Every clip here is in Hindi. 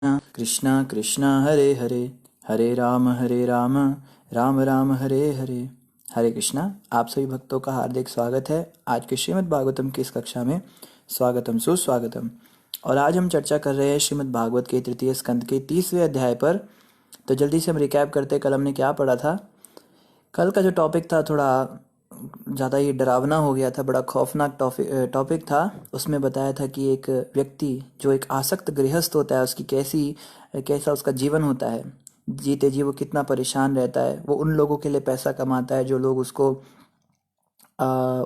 कृष्णा कृष्णा हरे हरे, हरे राम राम राम हरे हरे। हरे कृष्णा। आप सभी भक्तों का हार्दिक स्वागत है आज के श्रीमद् भागवतम की इस कक्षा में। स्वागतम सुस्वागतम। और आज हम चर्चा कर रहे हैं श्रीमद् भागवत के तृतीय स्कंद के 30वें अध्याय पर। तो जल्दी से हम रिकैप करते हैं, कल हमने क्या पढ़ा था। कल का जो टॉपिक था थोड़ा ज़्यादा ही डरावना हो गया था, बड़ा खौफनाक टॉपिक था। उसमें बताया था कि एक व्यक्ति जो एक आसक्त गृहस्थ होता है उसकी कैसा उसका जीवन होता है। जीते जी वो कितना परेशान रहता है। वो उन लोगों के लिए पैसा कमाता है जो लोग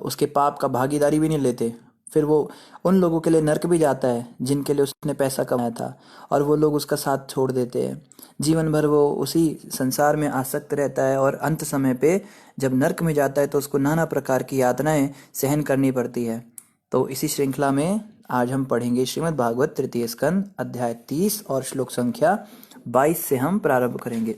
उसके पाप का भागीदारी भी नहीं लेते। फिर वो उन लोगों के लिए नर्क भी जाता है जिनके लिए उसने पैसा कमाया था, और वो लोग उसका साथ छोड़ देते हैं। जीवन भर वो उसी संसार में आसक्त रहता है, और अंत समय पे जब नर्क में जाता है तो उसको नाना प्रकार की यातनाएं सहन करनी पड़ती है। तो इसी श्रृंखला में आज हम पढ़ेंगे श्रीमद् भागवत तृतीय स्कंद अध्याय 30 और श्लोक संख्या 22 से हम प्रारंभ करेंगे।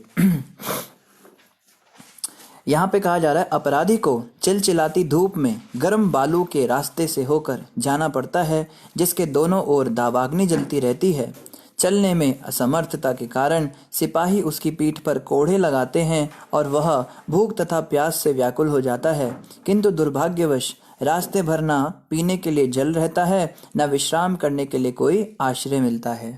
यहाँ पे कहा जा रहा है, अपराधी को चिलचिलाती धूप में गर्म बालू के रास्ते से होकर जाना पड़ता है, जिसके दोनों ओर दावाग्नि जलती रहती है। चलने में असमर्थता के कारण सिपाही उसकी पीठ पर कोड़े लगाते हैं और वह भूख तथा प्यास से व्याकुल हो जाता है। किंतु दुर्भाग्यवश रास्ते भर न पीने के लिए जल रहता है, न विश्राम करने के लिए कोई आश्रय मिलता है।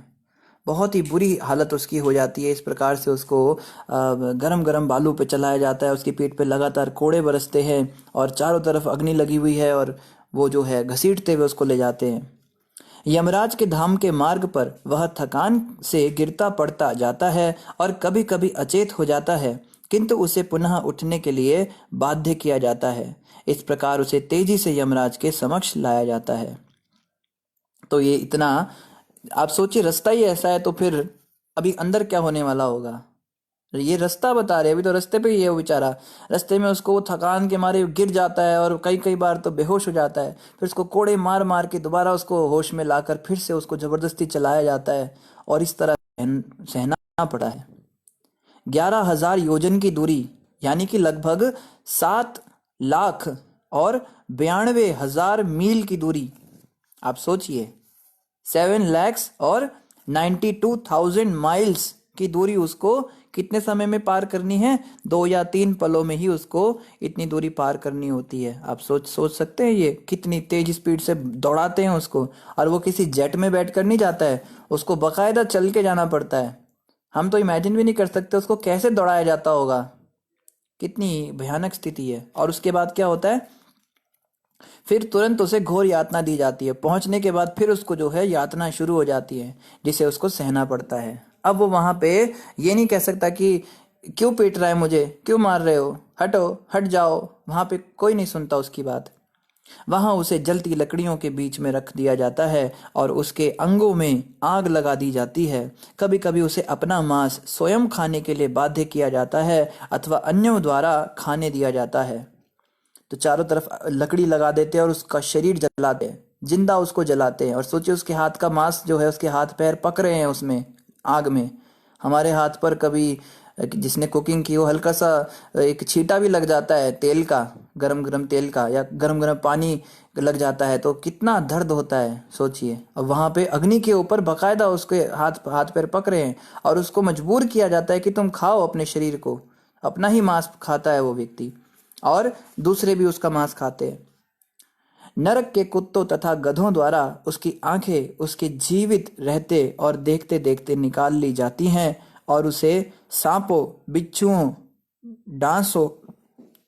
बहुत ही बुरी हालत उसकी हो जाती है। इस प्रकार से उसको गरम गरम बालू पे चलाया जाता है, उसकी पीठ पे लगातार कोड़े बरसते हैं और चारों तरफ अग्नि लगी हुई है, और वो जो है घसीटते हुए उसको ले जाते हैं। यमराज के धाम के मार्ग पर वह थकान से गिरता पड़ता जाता है और कभी कभी अचेत हो जाता है, किंतु उसे पुनः उठने के लिए बाध्य किया जाता है। इस प्रकार उसे तेजी से यमराज के समक्ष लाया जाता है। तो ये इतना, आप सोचिए, रास्ता ही ऐसा है तो फिर अभी अंदर क्या होने वाला होगा। ये रास्ता बता रहे, अभी तो रास्ते पे ही है वो बेचारा। रास्ते में उसको वो थकान के मारे गिर जाता है और कई कई बार तो बेहोश हो जाता है। फिर उसको कोड़े मार मार के दोबारा उसको होश में लाकर फिर से उसको जबरदस्ती चलाया जाता है, और इस तरह सहना पड़ा है। 11,000 योजन की दूरी, यानी कि लगभग 7 लाख और 92,000 मील की दूरी। आप सोचिए, 7 lakhs और 92,000 माइल्स की दूरी उसको कितने समय में पार करनी है। 2 या 3 पलों में ही उसको इतनी दूरी पार करनी होती है। आप सोच सकते हैं ये कितनी तेज स्पीड से दौड़ाते हैं उसको। और वो किसी जेट में बैठ कर नहीं जाता है, उसको बकायदा चल के जाना पड़ता है। हम तो इमेजिन भी नहीं कर सकते उसको कैसे दौड़ाया जाता होगा। कितनी भयानक स्थिति है। और उसके बाद क्या होता है, फिर तुरंत उसे घोर यातना दी जाती है। पहुंचने के बाद फिर उसको जो है यातना शुरू हो जाती है, जिसे उसको सहना पड़ता है। अब वो वहां पे ये नहीं कह सकता कि क्यों पीट रहा है मुझे, क्यों मार रहे हो, हटो, हट जाओ। वहां पे कोई नहीं सुनता उसकी बात। वहां उसे जलती लकड़ियों के बीच में रख दिया जाता है और उसके अंगों में आग लगा दी जाती है। कभी कभी उसे अपना मांस स्वयं खाने के लिए बाध्य किया जाता है अथवा अन्यों द्वारा खाने दिया जाता है। तो चारों तरफ लकड़ी लगा देते हैं और उसका शरीर जलाते हैं, जिंदा उसको जलाते हैं। और सोचिए उसके हाथ का मांस जो है, उसके हाथ पैर पक रहे हैं उसमें आग में। हमारे हाथ पर कभी जिसने कुकिंग की हो हल्का सा एक छींटा भी लग जाता है तेल का, गरम गरम तेल का, या गरम गरम पानी लग जाता है तो कितना दर्द होता है, सोचिए। और वहां पे अग्नि के ऊपर बकायदा उसके हाथ पैर पक रहे हैं और उसको मजबूर किया जाता है कि तुम खाओ अपने शरीर को। अपना ही मांस खाता है वो व्यक्ति, और दूसरे भी उसका मांस खाते हैं। नरक के कुत्तों तथा गधों द्वारा उसकी आंखें उसके जीवित रहते और देखते देखते निकाल ली जाती हैं, और उसे सांपों, बिच्छुओं, डांसों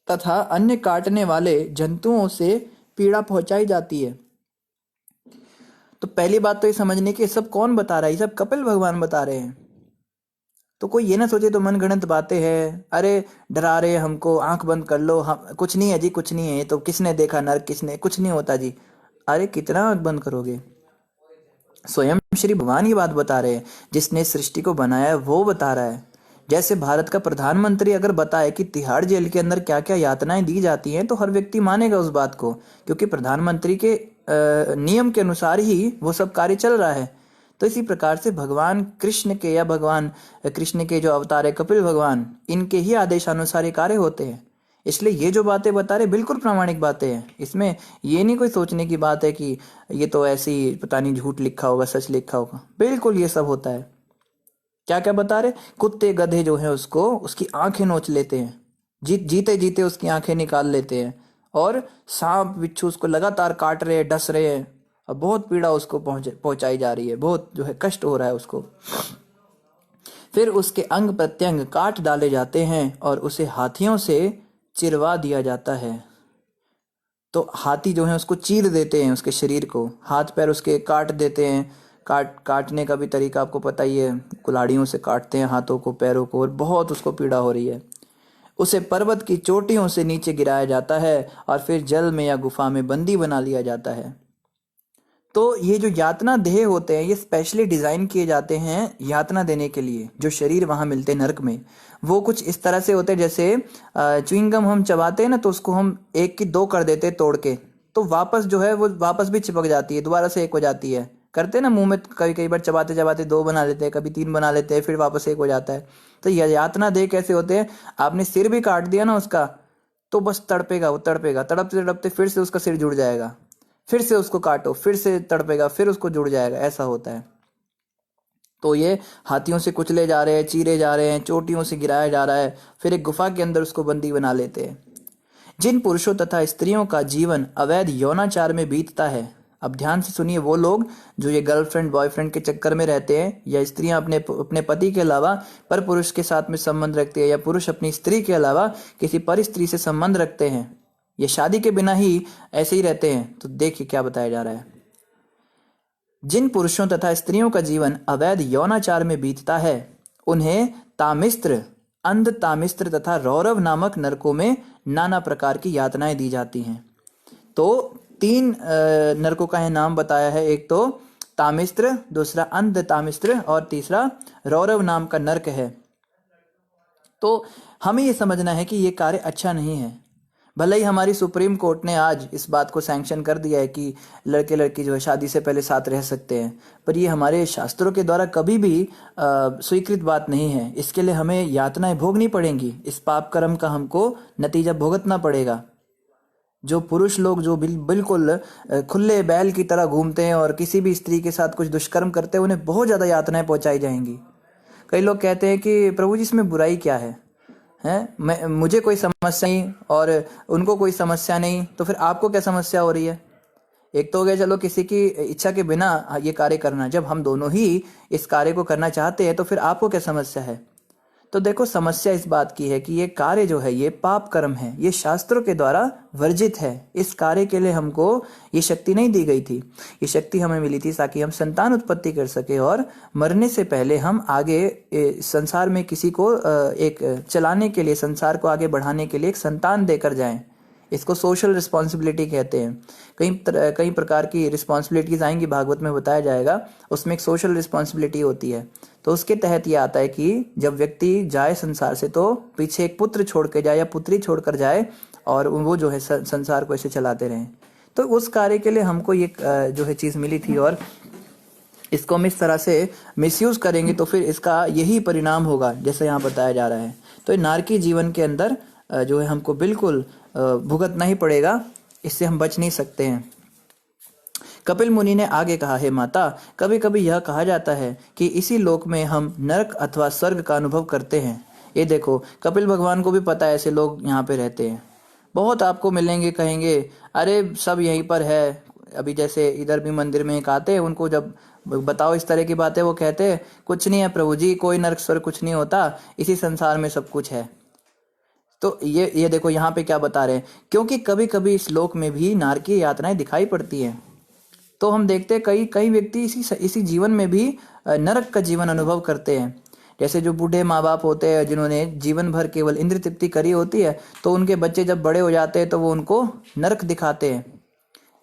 तथा अन्य काटने वाले जंतुओं से पीड़ा पहुंचाई जाती है। तो पहली बात तो ये समझने की सब कौन बता रहा है, ये सब कपिल भगवान बता रहे हैं। तो कोई ये ना सोचे तो मन गढ़ंत बातें हैं, अरे डरा रहे हमको, आंख बंद कर लो, हम कुछ नहीं है जी, कुछ नहीं है, तो किसने देखा नर्क, किसने, कुछ नहीं होता जी। अरे कितना आंख बंद करोगे। स्वयं श्री भगवान की बात बता रहे हैं, जिसने सृष्टि को बनाया है वो बता रहा है। जैसे भारत का प्रधानमंत्री अगर बताए कि तिहाड़ जेल के अंदर क्या क्या यातनाएं दी जाती हैं तो हर व्यक्ति मानेगा उस बात को, क्योंकि प्रधानमंत्री के नियम के अनुसार ही वो सब कार्य चल रहा है। तो इसी प्रकार से भगवान कृष्ण के, या भगवान कृष्ण के जो अवतार है कपिल भगवान, इनके ही आदेशानुसार ये कार्य होते हैं। इसलिए ये जो बातें बता रहे बिल्कुल प्रामाणिक बातें हैं। इसमें ये नहीं कोई सोचने की बात है कि ये तो ऐसी पता नहीं झूठ लिखा होगा, सच लिखा होगा। बिल्कुल ये सब होता है। क्या क्या बता रहे, कुत्ते गधे जो है उसको उसकी आंखें नोच लेते हैं, जीते जीते उसकी आंखें निकाल लेते हैं, और सांप बिच्छू उसको लगातार काट रहे हैं, डस रहे हैं, और बहुत पीड़ा उसको पहुंचाई जा रही है, बहुत जो है कष्ट हो रहा है उसको। फिर उसके अंग प्रत्यंग काट डाले जाते हैं और उसे हाथियों से चिरवा दिया जाता है। तो हाथी जो है उसको चीर देते हैं, उसके शरीर को, हाथ पैर उसके काट देते हैं। काटने का भी तरीका आपको पता ही है, कुल्हाड़ियों से काटते हैं हाथों को पैरों को, और बहुत उसको पीड़ा हो रही है। उसे पर्वत की चोटियों से नीचे गिराया जाता है और फिर जल में या गुफा में बंदी बना लिया जाता है। तो ये जो यातना देह होते हैं ये स्पेशली डिज़ाइन किए जाते हैं यातना देने के लिए। जो शरीर वहाँ मिलते हैं नरक में, वो कुछ इस तरह से होते हैं, जैसे च्युइंगम हम चबाते हैं ना, तो उसको हम एक की दो कर देते हैं तोड़ के, तो वापस जो है वो वापस भी चिपक जाती है, दोबारा से एक हो जाती है। करते हैं ना मुंह में, कई कई बार चबाते चबाते दो बना लेते हैं, कभी तीन बना लेते हैं, फिर वापस एक हो जाता है। तो यातना देह कैसे होते हैं, आपने सिर भी काट दिया ना उसका, तो बस तड़पेगा, वो तड़पेगा, तड़पते तड़पते फिर से उसका सिर जुड़ जाएगा, फिर से उसको काटो, फिर से तड़पेगा, फिर उसको जुड़ जाएगा, ऐसा होता है। तो ये हाथियों से कुचले जा रहे हैं, चीरे जा रहे हैं, चोटियों से गिराया जा रहा है, फिर एक गुफा के अंदर उसको बंदी बना लेते हैं। जिन पुरुषों तथा स्त्रियों का जीवन अवैध यौनाचार में बीतता है, अब ध्यान से सुनिए, वो लोग जो ये गर्लफ्रेंड बॉयफ्रेंड के चक्कर में रहते हैं, या स्त्रियां अपने अपने पति के अलावा पर पुरुष के साथ में संबंध रखते हैं, या पुरुष अपनी स्त्री के अलावा किसी पर स्त्री से संबंध रखते हैं, ये शादी के बिना ही ऐसे ही रहते हैं, तो देखिए क्या बताया जा रहा है। जिन पुरुषों तथा स्त्रियों का जीवन अवैध यौनाचार में बीतता है, उन्हें तामिस्त्र, अंध तामिस्त्र तथा रौरव नामक नरकों में नाना प्रकार की यातनाएं दी जाती हैं। तो तीन नरकों का नाम बताया है, एक तो तामिस्त्र, दूसरा अंध तामिस्त्र, और तीसरा रौरव नाम का नरक है। तो हमें ये समझना है कि ये कार्य अच्छा नहीं है। भले ही हमारी सुप्रीम कोर्ट ने आज इस बात को सैंक्शन कर दिया है कि लड़के लड़की जो है शादी से पहले साथ रह सकते हैं, पर ये हमारे शास्त्रों के द्वारा कभी भी स्वीकृत बात नहीं है। इसके लिए हमें यातनाएं भोगनी पड़ेंगी, इस पाप कर्म का हमको नतीजा भुगतना पड़ेगा। जो पुरुष लोग जो बिल्कुल खुले बैल की तरह घूमते हैं और किसी भी स्त्री के साथ कुछ दुष्कर्म करते हैं, उन्हें बहुत ज़्यादा यातनाएं पहुंचाई जाएंगी। कई लोग कहते हैं कि प्रभु जी इसमें बुराई क्या है, मुझे कोई समस्या नहीं और उनको कोई समस्या नहीं, तो फिर आपको क्या समस्या हो रही है। एक तो हो गया चलो किसी की इच्छा के बिना ये कार्य करना, जब हम दोनों ही इस कार्य को करना चाहते हैं तो फिर आपको क्या समस्या है। तो देखो समस्या इस बात की है कि ये कार्य जो है ये पाप कर्म है, ये शास्त्रों के द्वारा वर्जित है। इस कार्य के लिए हमको ये शक्ति नहीं दी गई थी, ये शक्ति हमें मिली थी ताकि हम संतान उत्पत्ति कर सके और मरने से पहले हम आगे संसार में किसी को एक चलाने के लिए, संसार को आगे बढ़ाने के लिए एक संतान देकर जाएं। इसको सोशल रिस्पॉन्सिबिलिटी कहते हैं। कई प्रकार की रिस्पॉन्सिबिलिटीज आएंगी, भागवत में बताया जाएगा, उसमें एक सोशल रिस्पॉन्सिबिलिटी होती है। तो उसके तहत ये आता है कि जब व्यक्ति जाए संसार से तो पीछे एक पुत्र छोड़ के जाए या पुत्री छोड़कर जाए और वो जो है संसार को ऐसे चलाते रहें। तो उस कार्य के लिए हमको ये जो है चीज़ मिली थी, और इसको हम इस तरह से मिसयूज करेंगे तो फिर इसका यही परिणाम होगा जैसे यहाँ बताया जा रहा है। तो नारकी जीवन के अंदर जो है हमको बिल्कुल भुगतना ही पड़ेगा, इससे हम बच नहीं सकते हैं। कपिल मुनि ने आगे कहा, हे माता, कभी कभी यह कहा जाता है कि इसी लोक में हम नरक अथवा स्वर्ग का अनुभव करते हैं। ये देखो कपिल भगवान को भी पता है ऐसे लोग यहाँ पे रहते हैं, बहुत आपको मिलेंगे, कहेंगे अरे सब यहीं पर है। अभी जैसे इधर भी मंदिर में एक आते हैं, उनको जब बताओ इस तरह की बातें, वो कहते हैं कुछ नहीं है प्रभु जी, कोई नरक स्वर्ग कुछ नहीं होता, इसी संसार में सब कुछ है। तो ये देखो यहाँ पे क्या बता रहे हैं, क्योंकि कभी कभी इस लोक में भी नारकीय यातनाएं दिखाई पड़ती हैं। तो हम देखते हैं कई कई व्यक्ति इसी जीवन में भी नरक का जीवन अनुभव करते हैं। जैसे जो बूढ़े माँ बाप होते हैं जिन्होंने जीवन भर केवल इंद्र तृप्ति करी होती है, तो उनके बच्चे जब बड़े हो जाते हैं तो वो उनको नरक दिखाते हैं।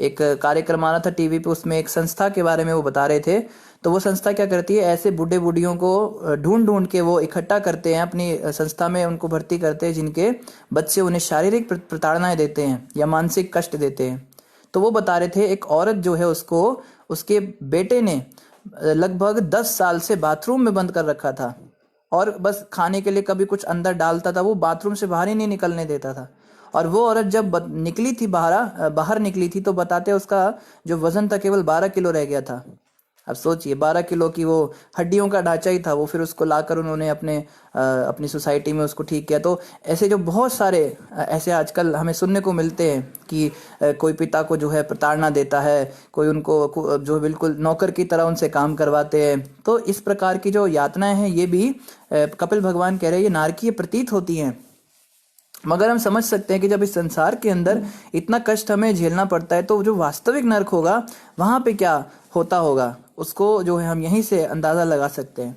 एक कार्यक्रम आ रहा था टीवी पे, उसमें एक संस्था के बारे में वो बता रहे थे। तो वो संस्था क्या करती है, ऐसे बूढ़े बूढ़ियों को ढूंढ ढूंढ के वो इकट्ठा करते हैं, अपनी संस्था में उनको भर्ती करते हैं जिनके बच्चे उन्हें शारीरिक प्रताड़नाएं देते हैं या मानसिक कष्ट देते हैं। तो वो बता रहे थे एक औरत जो है उसको उसके बेटे ने लगभग 10 साल से बाथरूम में बंद कर रखा था, और बस खाने के लिए कभी कुछ अंदर डालता था, वो बाथरूम से बाहर ही नहीं निकलने देता था। और वो औरत जब निकली थी बाहर निकली थी, तो बताते उसका जो वजन था केवल 12 किलो रह गया था। अब सोचिए 12 किलो की वो हड्डियों का ढांचा ही था वो, फिर उसको लाकर उन्होंने अपनी सोसाइटी में उसको ठीक किया। तो ऐसे जो बहुत सारे ऐसे आजकल हमें सुनने को मिलते हैं कि कोई पिता को जो है प्रताड़ना देता है, कोई उनको जो बिल्कुल नौकर की तरह उनसे काम करवाते हैं। तो इस प्रकार की जो यातनाएं हैं ये भी कपिल भगवान कह रहे हैं ये नारकीय प्रतीत होती हैं। मगर हम समझ सकते हैं कि जब इस संसार के अंदर इतना कष्ट हमें झेलना पड़ता है तो जो वास्तविक नरक होगा वहां पे क्या होता होगा उसको जो है हम यहीं से अंदाजा लगा सकते हैं।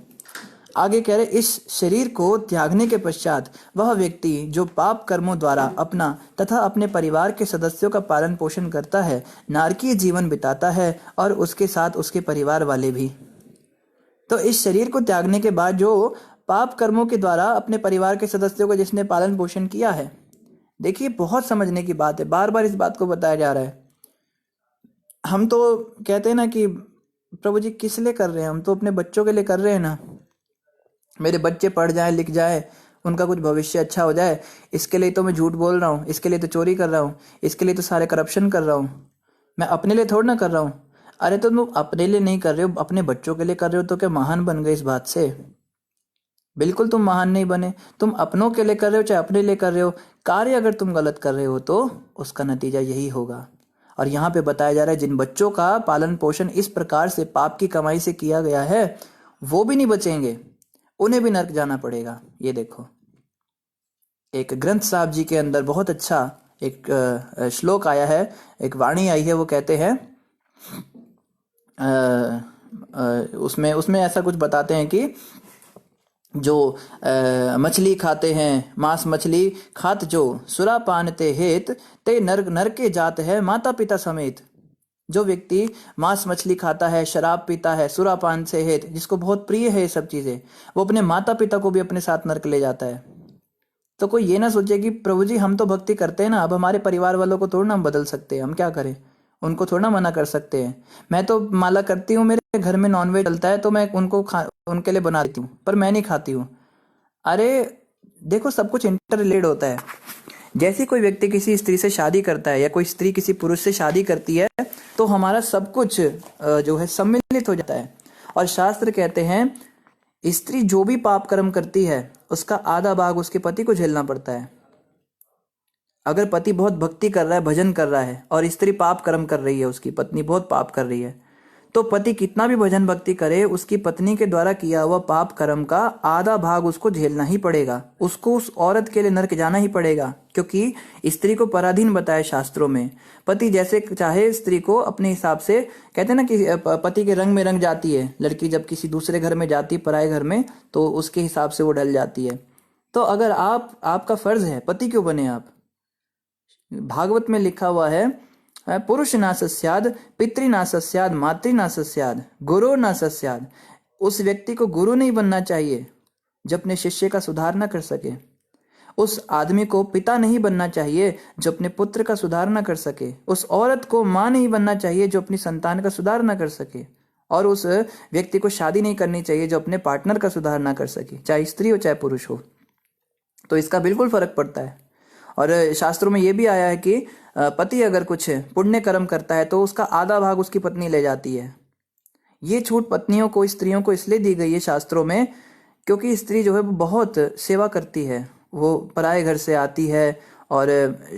आगे कह रहे इस शरीर को त्यागने के पश्चात वह व्यक्ति जो पाप कर्मों द्वारा अपना तथा अपने परिवार के सदस्यों का पालन पोषण करता है नारकीय जीवन बिताता है और उसके साथ उसके परिवार वाले भी। तो इस शरीर को त्यागने के बाद जो पाप कर्मों के द्वारा अपने परिवार के सदस्यों को जिसने पालन पोषण किया है, देखिए बहुत समझने की बात है, बार बार इस बात को बताया जा रहा है। हम तो कहते हैं ना कि प्रभु जी किस लिए कर रहे हैं, हम तो अपने बच्चों के लिए कर रहे हैं ना, मेरे बच्चे पढ़ जाए लिख जाए उनका कुछ भविष्य अच्छा हो जाए, इसके लिए तो मैं झूठ बोल रहा हूँ, इसके लिए तो चोरी कर रहा हूँ, इसके लिए तो सारे करप्शन कर रहा हूँ, मैं अपने लिए थोड़ा ना कर रहा हूँ। अरे तो तुम अपने लिए नहीं कर रहे हो, अपने बच्चों के लिए कर रहे हो, तो क्या महान बन गए इस बात से? बिल्कुल तुम महान नहीं बने। तुम अपनों के लिए कर रहे हो चाहे अपने लिए कर रहे हो, कार्य अगर तुम गलत कर रहे हो तो उसका नतीजा यही होगा। और यहाँ पे बताया जा रहा है जिन बच्चों का पालन पोषण इस प्रकार से पाप की कमाई से किया गया है वो भी नहीं बचेंगे, उन्हें भी नरक जाना पड़ेगा। ये देखो एक ग्रंथ साहब जी के अंदर बहुत अच्छा एक श्लोक आया है, एक वाणी आई है, वो कहते हैं उसमें उसमें ऐसा कुछ बताते हैं कि जो मछली खाते हैं, मांस मछली खात जो सुरापान ते हेत ते नर के जात है माता पिता समेत। जो व्यक्ति मांस मछली खाता है, शराब पीता है, सुरापान से हेत, जिसको बहुत प्रिय है ये सब चीजें, वो अपने माता पिता को भी अपने साथ नरक ले जाता है। तो कोई ये ना सोचे कि प्रभु जी हम तो भक्ति करते हैं ना, अब हमारे परिवार वालों को थोड़ा ना हम बदल सकते हैं, हम क्या करें, उनको थोड़ा मना कर सकते हैं। मैं तो माला करती हूँ, मेरे घर में नॉनवेज चलता है तो मैं उनके लिए बना देती हूँ, पर मैं नहीं खाती हूँ। अरे देखो सब कुछ इंटर रिलेटेड होता है। जैसे कोई व्यक्ति किसी स्त्री से शादी करता है या कोई स्त्री किसी पुरुष से शादी करती है तो हमारा सब कुछ जो है सम्मिलित हो जाता है। और शास्त्र कहते हैं स्त्री जो भी पाप कर्म करती है उसका आधा भाग उसके पति को झेलना पड़ता है। अगर पति बहुत भक्ति कर रहा है, भजन कर रहा है, और स्त्री पाप कर्म कर रही है, उसकी पत्नी बहुत पाप कर रही है, तो पति कितना भी भजन भक्ति करे उसकी पत्नी के द्वारा किया हुआ पाप कर्म का आधा भाग उसको झेलना ही पड़ेगा। उसको उस औरत के लिए नरक जाना ही पड़ेगा, क्योंकि स्त्री को पराधीन बताया शास्त्रों में। पति जैसे चाहे स्त्री को अपने हिसाब से, कहते हैं ना कि पति के रंग में रंग जाती है लड़की, जब किसी दूसरे घर में जाती है, पराए घर में, तो उसके हिसाब से वो ढल जाती है। तो अगर आपका फर्ज है, पति क्यों बने आप? भागवत में लिखा हुआ है पुरुष ना सस्याद, पितृ ना सस्याद, मातृ ना सस्याद, गुरु ना सस्याद। उस व्यक्ति को गुरु नहीं बनना चाहिए जो अपने शिष्य का सुधार ना कर सके। उस आदमी को पिता नहीं बनना चाहिए जो अपने पुत्र का सुधार ना कर सके। उस औरत को माँ नहीं बनना चाहिए जो अपनी संतान का सुधार ना कर सके। और उस व्यक्ति को शादी नहीं करनी चाहिए जो अपने पार्टनर का सुधार ना कर सके, चाहे स्त्री हो चाहे पुरुष हो। तो इसका बिल्कुल फर्क पड़ता है। और शास्त्रों में यह भी आया है कि पति अगर कुछ पुण्य कर्म करता है तो उसका आधा भाग उसकी पत्नी ले जाती है। ये छूट पत्नियों को, स्त्रियों को इसलिए दी गई है शास्त्रों में क्योंकि स्त्री जो है वो बहुत सेवा करती है। वो पराये घर से आती है और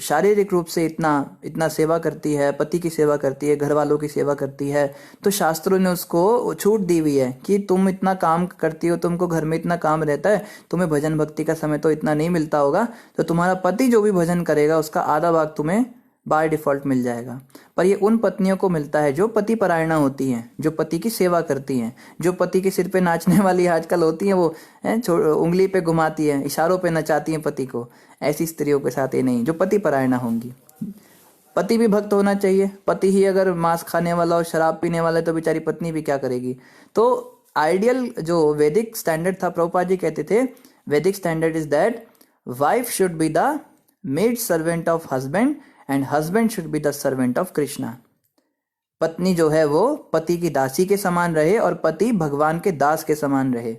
शारीरिक रूप से इतना सेवा करती है, पति की सेवा करती है, घर वालों की सेवा करती है। तो शास्त्रों ने उसको छूट दी हुई है कि तुम इतना काम करती हो, तुमको घर में इतना काम रहता है, तुम्हें भजन भक्ति का समय तो इतना नहीं मिलता होगा, तो तुम्हारा पति जो भी भजन करेगा उसका आधा भाग तुम्हें बाय डिफॉल्ट मिल जाएगा। पर ये उन पत्नियों को मिलता है जो पति परायणा होती हैं, जो पति की सेवा करती हैं, जो पति के सिर पे नाचने वाली आजकल होती हैं, वो उंगली पे घुमाती है, इशारों पे नचाती हैं पति को। ऐसी स्त्रियों के साथ ये नहीं, जो पति परायणा होंगी। पति भी भक्त होना चाहिए। पति ही अगर मांस खाने वाला और शराब पीने वाला है तो बेचारी पत्नी भी क्या करेगी। तो आइडियल जो वैदिक स्टैंडर्ड था, प्रभुपाद जी कहते थे वैदिक standard is that wife should be the maid servant of husband and husband should be the servant of Krishna. पत्नी जो है वो पति की दासी के समान रहे और पति भगवान के दास के समान रहे।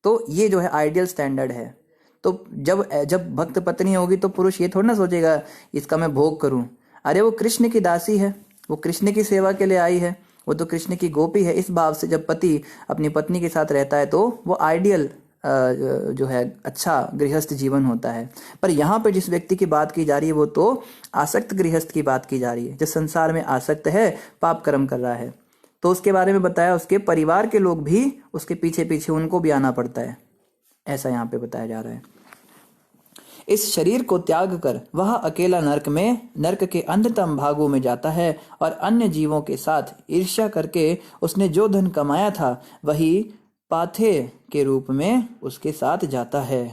तो ये जो है आइडियल स्टैंडर्ड है। तो जब भक्त पत्नी होगी तो पुरुष ये थोड़ा ना सोचेगा इसका मैं भोग करूं। अरे वो कृष्ण की दासी है, वो कृष्ण की सेवा के लिए आई है, वो तो कृष्ण की गोपी है। इस भाव से जब पति अपनी पत्नी के साथ रहता है तो वो आइडियल जो है अच्छा गृहस्थ जीवन होता है। पर यहाँ पे जिस व्यक्ति की बात की जा रही है वो तो आसक्त गृहस्थ की बात की जा रही है, जो संसार में आसक्त है, पाप कर्म कर रहा है। तो उसके बारे में बताया, उसके परिवार के लोग भी उसके पीछे पीछे उनको भी आना पड़ता है, ऐसा यहाँ पे बताया जा रहा है। इस शरीर को त्याग कर वह अकेला नरक के अंधतम भागों में जाता है और अन्य जीवों के साथ ईर्ष्या करके उसने जो धन कमाया था वही पाथे के रूप में उसके साथ जाता है।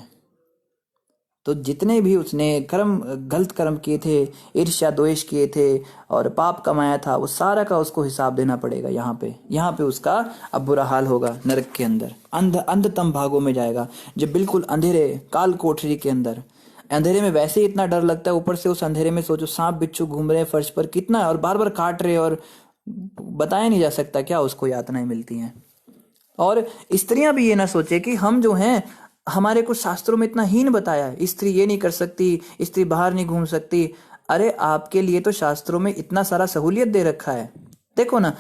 तो जितने भी उसने गलत कर्म किए थे, ईर्ष्या द्वेष किए थे और पाप कमाया था, वो सारा का उसको हिसाब देना पड़ेगा। यहाँ पे उसका अब बुरा हाल होगा। नरक के अंदर अंधतम भागों में जाएगा, जब बिल्कुल अंधेरे काल कोठरी के अंदर। अंधेरे में वैसे ही इतना डर लगता है, ऊपर से उस अंधेरे में सोचो सांप बिच्छू घूम रहे हैं फर्श पर, कितना, और बार बार काट रहे, और बताया नहीं जा सकता क्या उसको यातनाएं मिलती हैं। और स्त्रियां भी ये ना सोचे कि हम जो हैं, हमारे कुछ शास्त्रों में इतना हीन बताया है, स्त्री ये नहीं कर सकती, स्त्री बाहर नहीं घूम सकती। अरे आपके लिए तो शास्त्रों में इतना सारा सहूलियत दे रखा है। देखो ना,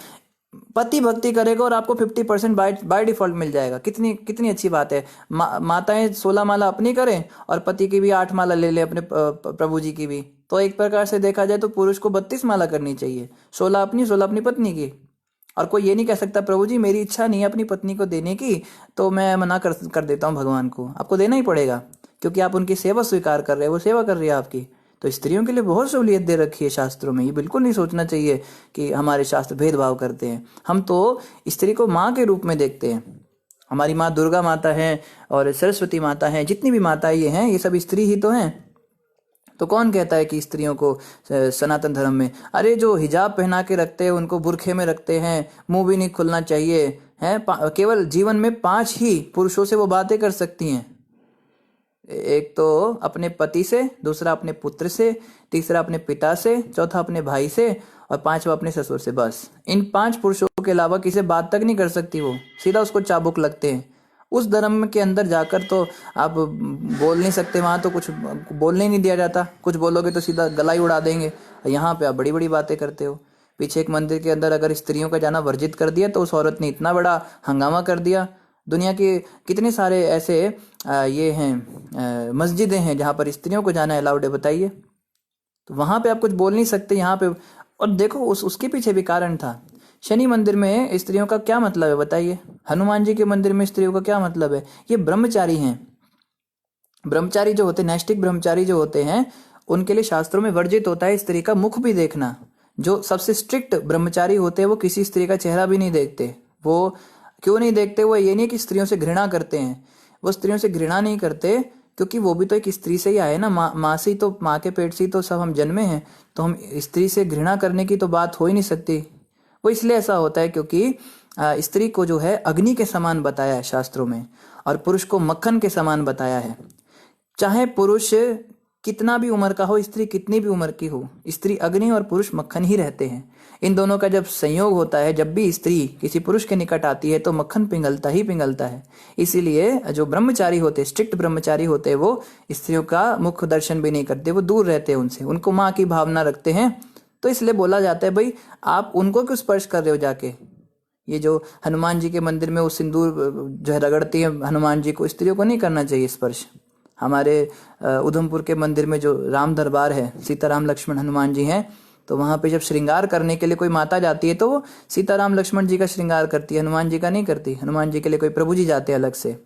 पति भक्ति करेगा और आपको 50% बाय डिफॉल्ट मिल जाएगा। कितनी कितनी अच्छी बात है। माताएं 16 माला अपनी करें और पति की भी 8 माला ले ले, अपने प्रभु जी की भी। तो एक प्रकार से देखा जाए तो पुरुष को 32 माला करनी चाहिए, 16 अपनी 16 अपनी पत्नी की। और कोई ये नहीं कह सकता प्रभु जी मेरी इच्छा नहीं है अपनी पत्नी को देने की, तो मैं मना कर देता हूँ भगवान को। आपको देना ही पड़ेगा, क्योंकि आप उनकी सेवा स्वीकार कर रहे हैं, वो सेवा कर रही है आपकी। तो स्त्रियों के लिए बहुत सहूलियत दे रखी है शास्त्रों में। ये बिल्कुल नहीं सोचना चाहिए कि हमारे शास्त्र भेदभाव करते हैं। हम तो स्त्री को माँ के रूप में देखते हैं। हमारी माँ दुर्गा माता है और सरस्वती माता है, जितनी भी माताएं ये हैं, ये सब स्त्री ही तो हैं। तो कौन कहता है कि स्त्रियों को सनातन धर्म में, अरे जो हिजाब पहना के रखते हैं उनको बुरखे में रखते हैं, मुंह भी नहीं खुलना चाहिए है, केवल जीवन में 5 ही पुरुषों से वो बातें कर सकती हैं। एक तो अपने पति से, दूसरा अपने पुत्र से, तीसरा अपने पिता से, चौथा अपने भाई से और 5वां अपने ससुर से। बस इन 5 पुरुषों के अलावा किसी से बात तक नहीं कर सकती वो, सीधा उसको चाबुक लगते हैं। उस धर्म के अंदर जाकर तो आप बोल नहीं सकते, वहां तो कुछ बोलने ही नहीं दिया जाता, कुछ बोलोगे तो सीधा गला ही उड़ा देंगे। यहाँ पे आप बड़ी बड़ी बातें करते हो। पीछे एक मंदिर के अंदर अगर स्त्रियों का जाना वर्जित कर दिया तो उस औरत ने इतना बड़ा हंगामा कर दिया। दुनिया के कितने सारे ऐसे ये हैं मस्जिदें हैं जहाँ पर स्त्रियों को जाना अलाउड है, बताइए। तो वहां पे आप कुछ बोल नहीं सकते यहाँ पे। और देखो उसके पीछे भी कारण था। शनि मंदिर में स्त्रियों का क्या मतलब है बताइए, हनुमान जी के मंदिर में स्त्रियों का क्या मतलब है। ये ब्रह्मचारी हैं। ब्रह्मचारी जो होते हैं, नैष्टिक ब्रह्मचारी जो होते हैं, उनके लिए शास्त्रों में वर्जित होता है स्त्री का मुख भी देखना। जो सबसे स्ट्रिक्ट ब्रह्मचारी होते हैं वो किसी स्त्री का चेहरा भी नहीं देखते। वो क्यों नहीं देखते? वो ये नहीं कि स्त्रियों से घृणा करते हैं, वो स्त्रियों से घृणा नहीं करते क्योंकि वो भी तो एक स्त्री से ही आए ना। माँ से ही तो, माँ के पेट से ही तो सब हम जन्मे हैं। तो हम स्त्री से घृणा करने की तो बात हो ही नहीं सकती। वो इसलिए ऐसा होता है क्योंकि स्त्री को जो है अग्नि के समान बताया है शास्त्रों में, और पुरुष को मक्खन के समान बताया है। चाहे पुरुष कितना भी उम्र का हो, स्त्री कितनी भी उम्र की हो, स्त्री अग्नि और पुरुष मक्खन ही रहते हैं। इन दोनों का जब संयोग होता है, जब भी स्त्री किसी पुरुष के निकट आती है तो मक्खन पिघलता ही पिघलता है। इसीलिए जो ब्रह्मचारी होते, स्ट्रिक्ट ब्रह्मचारी होते हैं, वो स्त्रियों का मुख दर्शन भी नहीं करते, वो दूर रहते हैं उनसे, उनको माँ की भावना रखते हैं। तो इसलिए बोला जाता है भाई आप उनको क्यों स्पर्श कर रहे हो जाके। ये जो हनुमान जी के मंदिर में वो सिंदूर जो है रगड़ती है हनुमान जी को, स्त्रियों को नहीं करना चाहिए स्पर्श। हमारे उधमपुर के मंदिर में जो राम दरबार है, सीताराम लक्ष्मण हनुमान जी हैं, तो वहाँ पे जब श्रृंगार करने के लिए कोई माता जाती है तो वो सीताराम लक्ष्मण जी का श्रृंगार करती है, हनुमान जी का नहीं करती। हनुमान जी के लिए कोई प्रभु जी जाते हैं अलग से।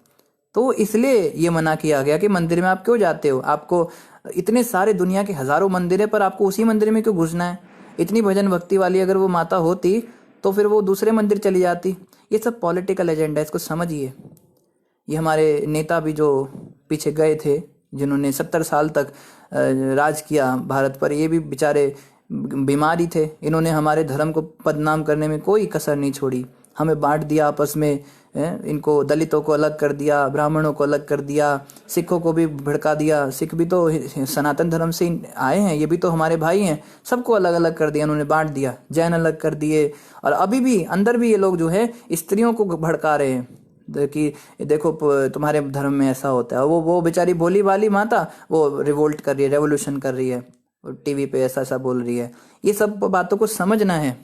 तो इसलिए ये मना किया गया कि मंदिर में आप क्यों जाते हो, आपको इतने सारे दुनिया के हजारों मंदिर है पर आपको उसी मंदिर में क्यों घुसना है। इतनी भजन भक्ति वाली अगर वो माता होती तो फिर वो दूसरे मंदिर चली जाती। ये सब पॉलिटिकल एजेंडा है, इसको समझिए। ये हमारे नेता भी जो पीछे गए थे, जिन्होंने 70 साल तक राज किया भारत पर, ये भी बेचारे बीमारी थे। इन्होंने हमारे धर्म को बदनाम करने में कोई कसर नहीं छोड़ी। हमें बांट दिया आपस में, इनको दलितों को अलग कर दिया, ब्राह्मणों को अलग कर दिया, सिखों को भी भड़का दिया। सिख भी तो सनातन धर्म से आए हैं, ये भी तो हमारे भाई हैं। सबको अलग अलग कर दिया, उन्होंने बांट दिया। जैन अलग कर दिए, और अभी भी अंदर भी ये लोग जो है स्त्रियों को भड़का रहे हैं कि देखो तुम्हारे धर्म में ऐसा होता है। वो बेचारी भोली वाली माता वो रिवोल्ट कर रही है, रेवोल्यूशन कर रही है, टीवी पे ऐसा ऐसा बोल रही है। ये सब बातों को समझना है।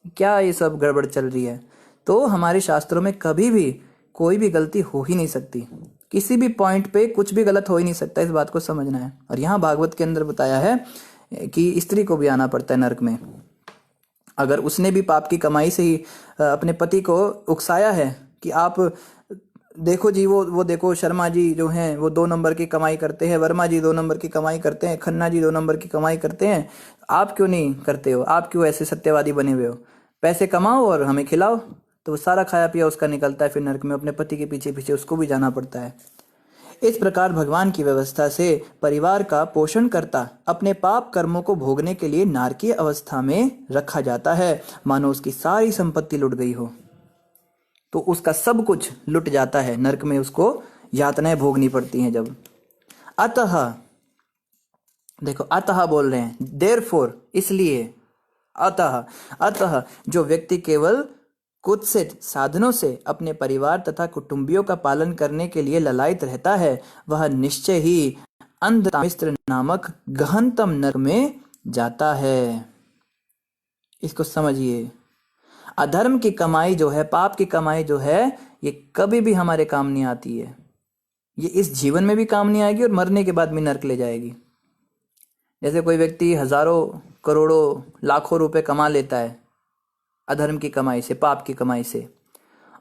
क्या ये सब गड़बड़ चल रही है। तो हमारे शास्त्रों में कभी भी कोई भी गलती हो ही नहीं सकती, किसी भी पॉइंट पे कुछ भी गलत हो ही नहीं सकता, इस बात को समझना है। और यहाँ भागवत के अंदर बताया है कि स्त्री को भी आना पड़ता है नरक में। अगर उसने भी पाप की कमाई से ही अपने पति को उकसाया है कि आप देखो जी, वो देखो शर्मा जी जो हैं वो 2 नंबर की कमाई करते हैं, वर्मा जी 2 नंबर की कमाई करते हैं, खन्ना जी 2 नंबर की कमाई करते हैं, आप क्यों नहीं करते हो, आप क्यों ऐसे सत्यवादी बने हुए हो, पैसे कमाओ और हमें खिलाओ। तो वो सारा खाया पिया उसका निकलता है, फिर नरक में अपने पति के पीछे पीछे उसको भी जाना पड़ता है। इस प्रकार भगवान की व्यवस्था से परिवार का पोषण करता अपने पाप कर्मों को भोगने के लिए नारकीय अवस्था में रखा जाता है, मानो उसकी सारी संपत्ति लुट गई हो। तो उसका सब कुछ लुट जाता है, नरक में उसको यातनाएं भोगनी पड़ती हैं जब। अतः देखो, अतः बोल रहे हैं, देयरफॉर इसलिए, अतः अतः जो व्यक्ति केवल कुत्सित साधनों से अपने परिवार तथा कुटुंबियों का पालन करने के लिए ललायत रहता है, वह निश्चय ही अंधमिश्र नामक गहनतम नरक में जाता है। इसको समझिए, अधर्म की कमाई जो है, पाप की कमाई जो है, ये कभी भी हमारे काम नहीं आती है। ये इस जीवन में भी काम नहीं आएगी और मरने के बाद भी नरक ले जाएगी। जैसे कोई व्यक्ति हजारों करोड़ों लाखों रुपए कमा लेता है अधर्म की कमाई से, पाप की कमाई से,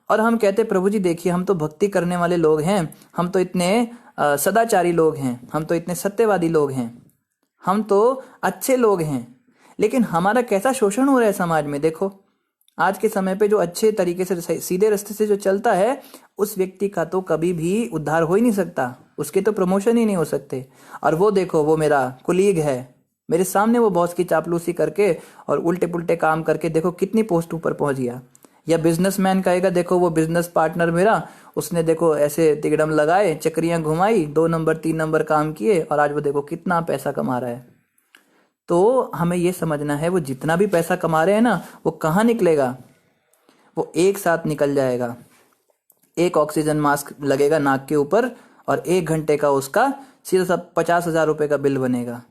और हम कहते प्रभु जी देखिए हम तो भक्ति करने वाले लोग हैं, हम तो इतने सदाचारी लोग हैं, हम तो इतने सत्यवादी लोग हैं, हम तो अच्छे लोग हैं, लेकिन हमारा कैसा शोषण हो रहा है समाज में। देखो आज के समय पे जो अच्छे तरीके से सीधे रास्ते से जो चलता है, उस व्यक्ति का तो कभी भी उद्धार हो ही नहीं सकता, उसके तो प्रमोशन ही नहीं हो सकते। और वो देखो, वो मेरा कुलीग है, मेरे सामने वो बॉस की चापलूसी करके और उल्टे पुल्टे काम करके देखो कितनी पोस्ट ऊपर पहुंच गया। या बिजनेसमैन कहेगा देखो वो बिजनेस पार्टनर मेरा, उसने देखो ऐसे तिगड़म लगाए, चक्रियां घुमाई, 2 नंबर 3 नंबर काम किए और आज वो देखो कितना पैसा कमा रहा है। तो हमें ये समझना है, वो जितना भी पैसा कमा रहे हैं ना, वो कहाँ निकलेगा, वो एक साथ निकल जाएगा। एक ऑक्सीजन मास्क लगेगा नाक के ऊपर और 1 घंटे का उसका सीधा सा 50,000 रुपए का बिल बनेगा।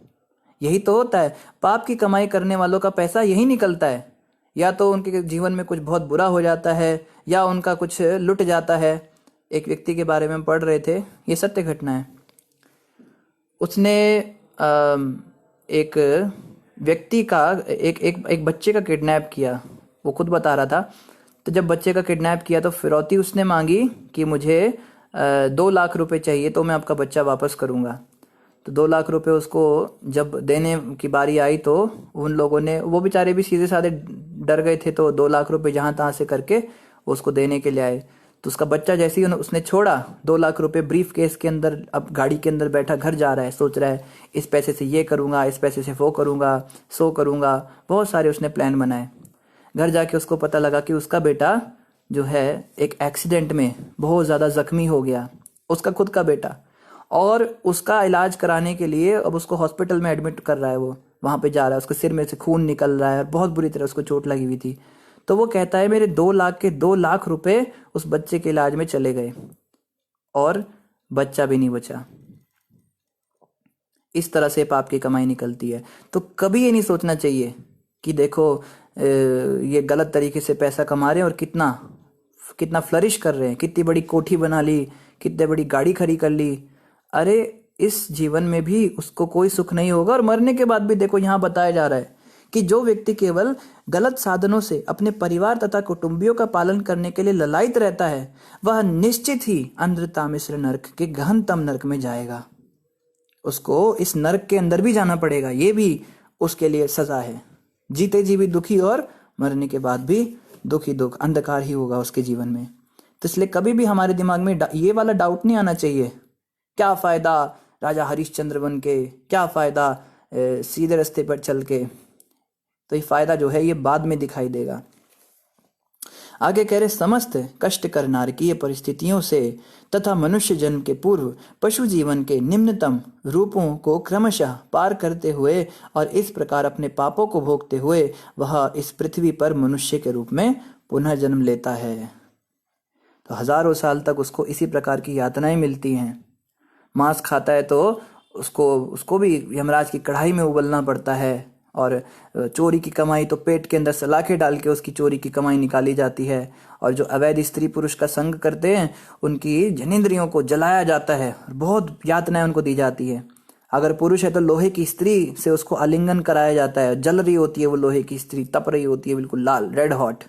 यही तो होता है, पाप की कमाई करने वालों का पैसा यही निकलता है। या तो उनके जीवन में कुछ बहुत बुरा हो जाता है या उनका कुछ लुट जाता है। एक व्यक्ति के बारे में पढ़ रहे थे, ये सत्य घटना है। उसने एक व्यक्ति का एक बच्चे का किडनैप किया, वो खुद बता रहा था। तो जब बच्चे का किडनैप किया तो फिरौती उसने मांगी कि मुझे 2 लाख रुपए चाहिए तो मैं आपका बच्चा वापस करूंगा। तो 2 लाख रुपए उसको जब देने की बारी आई तो उन लोगों ने, वो बेचारे भी सीधे साधे डर गए थे, तो 2 लाख रुपए जहां तहां से करके उसको देने के लिए आए। तो उसका बच्चा जैसे ही उसने छोड़ा, 2 लाख रुपए ब्रीफ केस के अंदर, अब गाड़ी के अंदर बैठा घर जा रहा है, सोच रहा है इस पैसे से ये करूंगा, इस पैसे से वो करूंगा, सो करूंगा, बहुत सारे उसने प्लान बनाए। घर जाके उसको पता लगा कि उसका बेटा जो है एक एक्सीडेंट में बहुत ज़्यादा जख्मी हो गया, उसका खुद का बेटा। और उसका इलाज कराने के लिए अब उसको हॉस्पिटल में एडमिट कर रहा है, वो वहाँ पे जा रहा है, उसके सिर में से खून निकल रहा है और बहुत बुरी तरह उसको चोट लगी हुई थी। तो वो कहता है मेरे 2 लाख के 2 लाख रुपए उस बच्चे के इलाज में चले गए और बच्चा भी नहीं बचा। इस तरह से पाप की कमाई निकलती है। तो कभी ये नहीं सोचना चाहिए कि देखो ये गलत तरीके से पैसा कमा रहे हैं और कितना कितना फ्लरिश कर रहे हैं, कितनी बड़ी कोठी बना ली, कितनी बड़ी गाड़ी खड़ी कर ली। अरे इस जीवन में भी उसको कोई सुख नहीं होगा और मरने के बाद भी देखो यहाँ बताया जा रहा है कि जो व्यक्ति केवल गलत साधनों से अपने परिवार तथा कुटुंबियों का पालन करने के लिए ललायत रहता है, वह निश्चित ही अंधता मिश्र नरक के गहनतम नरक में जाएगा। उसको इस नरक के अंदर भी जाना पड़ेगा, ये भी उसके लिए सजा है। जीते जी भी दुखी और मरने के बाद भी दुख ही दुख, अंधकार ही होगा उसके जीवन में। तो इसलिए कभी भी हमारे दिमाग में ये वाला डाउट नहीं आना चाहिए, क्या फायदा राजा हरिश्चंद्र बन के, क्या फायदा सीधे रास्ते पर चल के। तो ये फायदा जो है ये बाद में दिखाई देगा। आगे कह रहे, समस्त कष्टकर नारकीय परिस्थितियों से तथा मनुष्य जन्म के पूर्व पशु जीवन के निम्नतम रूपों को क्रमशः पार करते हुए और इस प्रकार अपने पापों को भोगते हुए वह इस पृथ्वी पर मनुष्य के रूप में पुनः जन्म लेता है। तो हजारों साल तक उसको इसी प्रकार की यातनाएं मिलती हैं। मांस खाता है तो उसको भी यमराज की कढ़ाई में उबलना पड़ता है, और चोरी की कमाई तो पेट के अंदर सलाखें डाल के उसकी चोरी की कमाई निकाली जाती है। और जो अवैध स्त्री पुरुष का संग करते हैं उनकी जनेंद्रियों को जलाया जाता है, बहुत यातनाएं उनको दी जाती है। अगर पुरुष है तो लोहे की स्त्री से उसको आलिंगन कराया जाता है, जल रही होती है वो लोहे की स्त्री, तप रही होती है बिल्कुल लाल, रेड हॉट।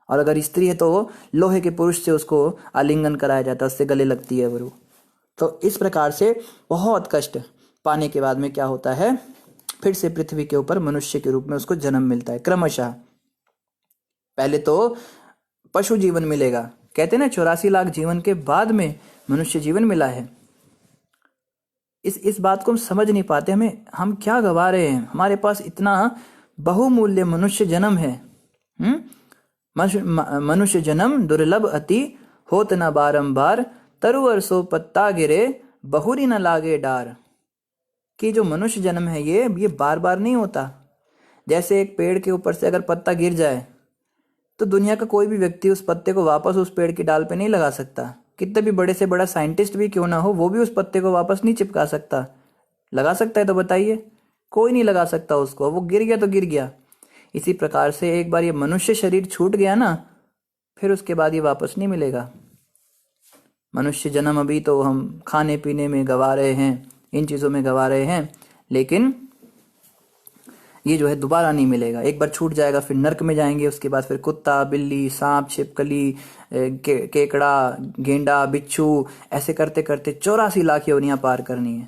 और अगर स्त्री है तो लोहे के पुरुष से उसको आलिंगन कराया जाता है, उससे गले लगती है वो। तो इस प्रकार से बहुत कष्ट पाने के बाद में क्या होता है, फिर से पृथ्वी के ऊपर मनुष्य के रूप में उसको जन्म मिलता है क्रमशः। पहले तो पशु जीवन मिलेगा, कहते हैं ना 84 लाख जीवन के बाद में मनुष्य जीवन मिला है। इस बात को हम समझ नहीं पाते, हम क्या गवा रहे हैं। हमारे पास इतना बहुमूल्य मनुष्य जन्म है। मनुष्य जन्म दुर्लभ अति, होत न बारंबार, तरुवर सो पत्ता गिरे, बहुरी न लागे डार। कि जो मनुष्य जन्म है ये बार बार नहीं होता। जैसे एक पेड़ के ऊपर से अगर पत्ता गिर जाए तो दुनिया का कोई भी व्यक्ति उस पत्ते को वापस उस पेड़ की डाल पे नहीं लगा सकता। कितने भी बड़े से बड़ा साइंटिस्ट भी क्यों ना हो, वो भी उस पत्ते को वापस नहीं चिपका सकता। लगा सकता है तो बताइए? कोई नहीं लगा सकता उसको, वो गिर गया तो गिर गया। इसी प्रकार से एक बार ये मनुष्य शरीर छूट गया ना, फिर उसके बाद ये वापस नहीं मिलेगा। मनुष्य जन्म अभी तो हम खाने पीने में गवा रहे हैं, इन चीज़ों में गवा रहे हैं, लेकिन ये जो है दोबारा नहीं मिलेगा। एक बार छूट जाएगा फिर नर्क में जाएंगे, उसके बाद फिर कुत्ता, बिल्ली, सांप, छिपकली, केकड़ा, गेंडा, बिच्छू, ऐसे करते करते 84 लाख योनियां पार करनी है।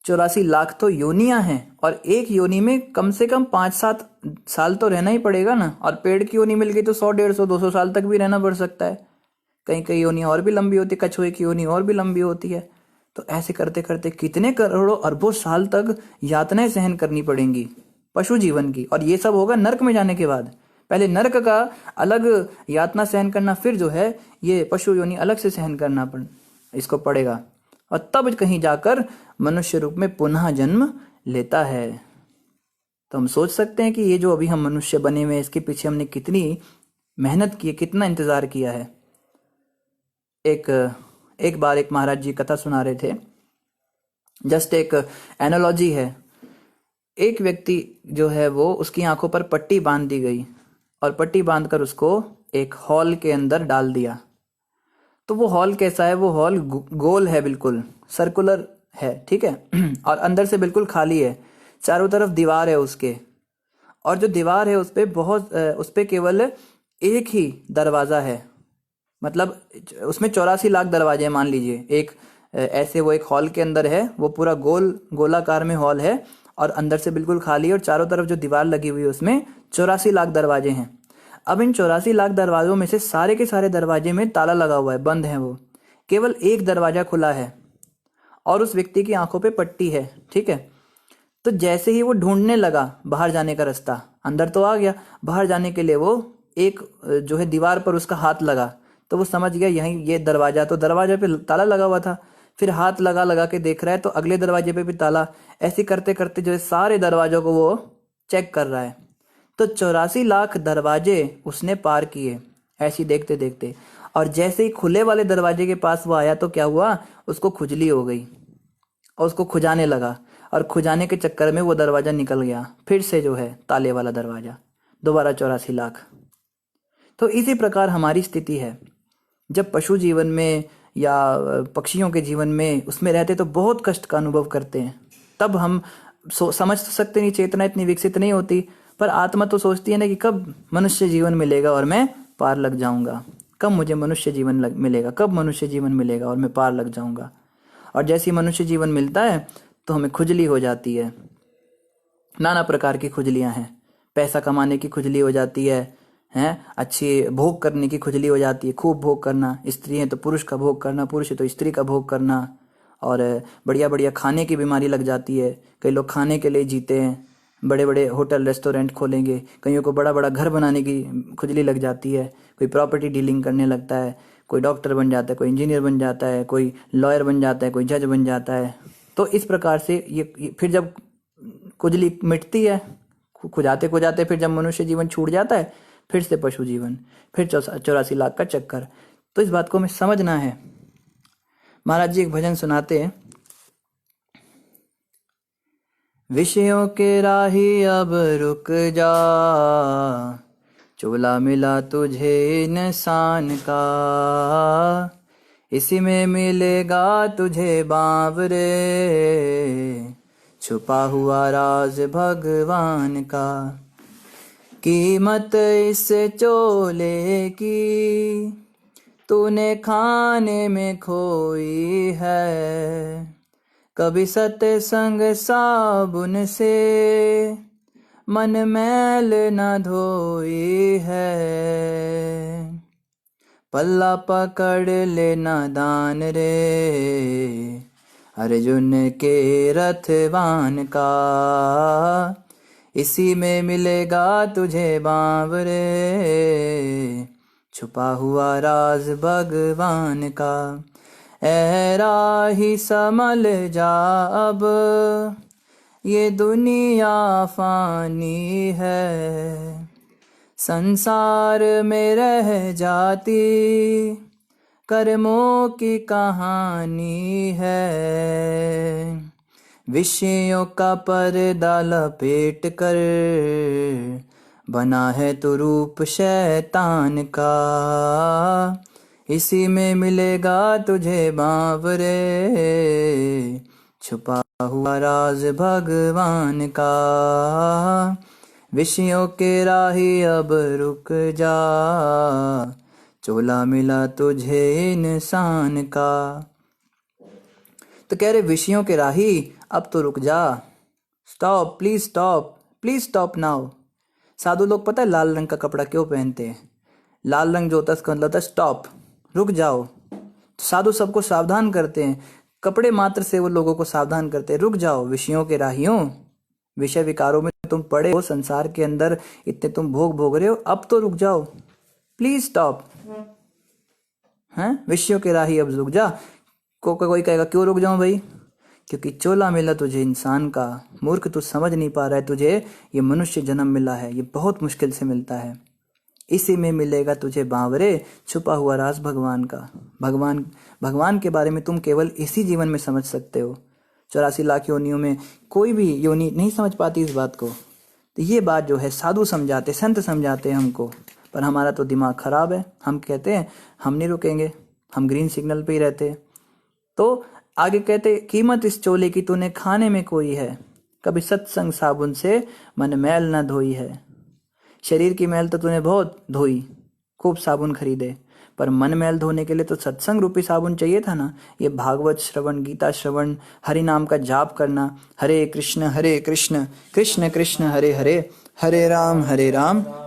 84 लाख तो योनियां हैं, और एक योनि में कम से कम 5-7 साल तो रहना ही पड़ेगा ना। और पेड़ की योनि मिल गई तो 100, 150, 200 साल तक भी रहना पड़ सकता है। कहीं कहीं योनियां और भी लंबी होती है, कछुए की योनि और भी लंबी होती है। तो ऐसे करते करते कितने करोड़ों अरबों साल तक यातनाएं सहन करनी पड़ेंगी पशु जीवन की। और ये सब होगा नर्क में जाने के बाद। पहले नर्क का अलग यातना सहन करना, फिर जो है ये पशु योनि अलग से सहन करना इसको पड़ेगा, और तब कहीं जाकर मनुष्य रूप में पुनः जन्म लेता है। तो हम सोच सकते हैं कि ये जो अभी हम मनुष्य बने हुए, इसके पीछे हमने कितनी मेहनत की है, कितना इंतजार किया है। एक बार एक महाराज जी कथा सुना रहे थे, जस्ट एक एनालॉजी है। एक व्यक्ति जो है वो, उसकी आंखों पर पट्टी बांध दी गई, और पट्टी बांधकर उसको एक हॉल के अंदर डाल दिया। तो वो हॉल कैसा है? वो हॉल गोल है, बिल्कुल सर्कुलर है, ठीक है। और अंदर से बिल्कुल खाली है, चारों तरफ दीवार है उसके। और जो दीवार है उस पे केवल एक ही दरवाजा है। मतलब उसमें 84 लाख दरवाजे मान लीजिए। एक ऐसे वो एक हॉल के अंदर है, वो पूरा गोलाकार में हॉल है, और अंदर से बिल्कुल खाली है, और चारों तरफ जो दीवार लगी हुई है उसमें 84 लाख दरवाजे हैं। अब इन 84 लाख दरवाजों में से सारे के सारे दरवाजे में ताला लगा हुआ है, बंद है वो। केवल एक दरवाजा खुला है, और उस व्यक्ति की आंखों पे पट्टी है, ठीक है। तो जैसे ही वो ढूंढने लगा बाहर जाने का रास्ता, अंदर तो आ गया, बाहर जाने के लिए वो एक जो है दीवार पर उसका हाथ लगा, तो वो समझ गया यहीं ये दरवाजा, तो दरवाजे पे ताला लगा हुआ था। फिर हाथ लगा लगा के देख रहा है तो अगले दरवाजे पे भी ताला। ऐसे करते करते जो है सारे दरवाजों को वो चेक कर रहा है। तो 84 लाख दरवाजे उसने पार किए ऐसे देखते देखते। और जैसे ही खुले वाले दरवाजे के पास वो आया तो क्या हुआ, उसको खुजली हो गई और उसको खुजाने लगा, और खुजाने के चक्कर में वो दरवाजा निकल गया, फिर से जो है ताले वाला दरवाजा, दोबारा 84 लाख। तो इसी प्रकार हमारी स्थिति है। जब पशु जीवन में या पक्षियों के जीवन में उसमें रहते तो बहुत कष्ट का अनुभव करते हैं। तब हम समझ तो सकते नहीं, चेतना इतनी विकसित नहीं होती, पर आत्मा तो सोचती है ना कि कब मनुष्य जीवन मिलेगा और मैं पार लग जाऊंगा, कब मुझे मनुष्य जीवन मिलेगा, कब मनुष्य जीवन मिलेगा और मैं पार लग जाऊंगा। और जैसे ही मनुष्य जीवन मिलता है तो हमें खुजली हो जाती है, नाना प्रकार की खुजलियां हैं। पैसा कमाने की खुजली हो जाती है, अच्छी भोग करने की खुजली हो जाती है, खूब भोग करना, स्त्री है तो पुरुष का भोग करना, पुरुष है तो स्त्री का भोग करना, और बढ़िया बढ़िया खाने की बीमारी लग जाती है। कई लोग खाने के लिए जीते हैं, बड़े बड़े होटल रेस्टोरेंट खोलेंगे, कईयों को बड़ा बड़ा घर बनाने की खुजली लग जाती है, कोई प्रॉपर्टी डीलिंग करने लगता है, कोई डॉक्टर बन जाता है, कोई इंजीनियर बन जाता है, कोई लॉयर बन जाता है, कोई जज बन जाता है। तो इस प्रकार से ये फिर जब खुजली मिटती है, खुजाते खुजाते फिर जब मनुष्य जीवन छूट जाता है, फिर से पशु जीवन, फिर 84 लाख का चक्कर। तो इस बात को हमें समझना है। महाराज जी एक भजन सुनाते हैं, विषयों के राही अब रुक जा, चोला मिला तुझे इंसान का, इसी में मिलेगा तुझे बावरे, छुपा हुआ राज भगवान का। कीमत इस चोले की तूने खाने में खोई है, कभी सत्संग साबुन से मन मैल न धोई है, पल्ला पकड़ लेना दान रे अर्जुन के रथवान का, इसी में मिलेगा तुझे बावरे, छुपा हुआ राज भगवान का। ऐ राही संभल जा अब, ये दुनिया फानी है, संसार में रह जाती कर्मों की कहानी है, विषयों का पर्दा लपेट कर बना है तो रूप शैतान का, इसी में मिलेगा तुझे बावरे, छुपा हुआ राज भगवान का। विषयों के राही अब रुक जा, चोला मिला तुझे इंसान का। तो कह रहे विषयों के राही अब तो रुक जा, स्टॉप प्लीज स्टॉप नाउ। साधु लोग पता है लाल रंग का कपड़ा क्यों पहनते हैं? लाल रंग जो होता है उसका मतलब होता है स्टॉप, रुक जाओ। तो साधु सबको सावधान करते हैं, कपड़े मात्र से वो लोगों को सावधान करते हैं, रुक जाओ विषयों के राहियों, विषय विकारों में तुम पड़े हो, संसार के अंदर इतने तुम भोग रहे हो, अब तो रुक जाओ, प्लीज स्टॉप। हैं विषयों के राही अब रुक जा। कोई कहेगा क्यों रुक जाऊं भाई? क्योंकि चोला मिला तुझे इंसान का। मूर्ख तू समझ नहीं पा रहा है, तुझे ये मनुष्य जन्म मिला है, ये बहुत मुश्किल से मिलता है, इसी में मिलेगा तुझे बावरे, छुपा हुआ राज भगवान का। भगवान के बारे में तुम केवल इसी जीवन में समझ सकते हो। 84 लाख योनियों में कोई भी योनि नहीं समझ पाती इस बात को। तो ये बात जो है साधु समझाते, संत समझाते हैं हमको, पर हमारा तो दिमाग खराब है। हम कहते हैं हम नहीं रुकेंगे, हम ग्रीन सिग्नल पे ही रहते हैं। तो आगे कहते कीमत इस चोले की तूने खाने में कोई है, कभी सत्संग साबुन से मन मैल न धोई है। शरीर की मैल तो तूने बहुत धोई, खूब साबुन खरीदे, पर मन मैल धोने के लिए तो सत्संग रूपी साबुन चाहिए था ना। ये भागवत श्रवण, गीता श्रवण, हरि नाम का जाप करना, हरे कृष्ण कृष्ण कृष्ण हरे हरे, हरे राम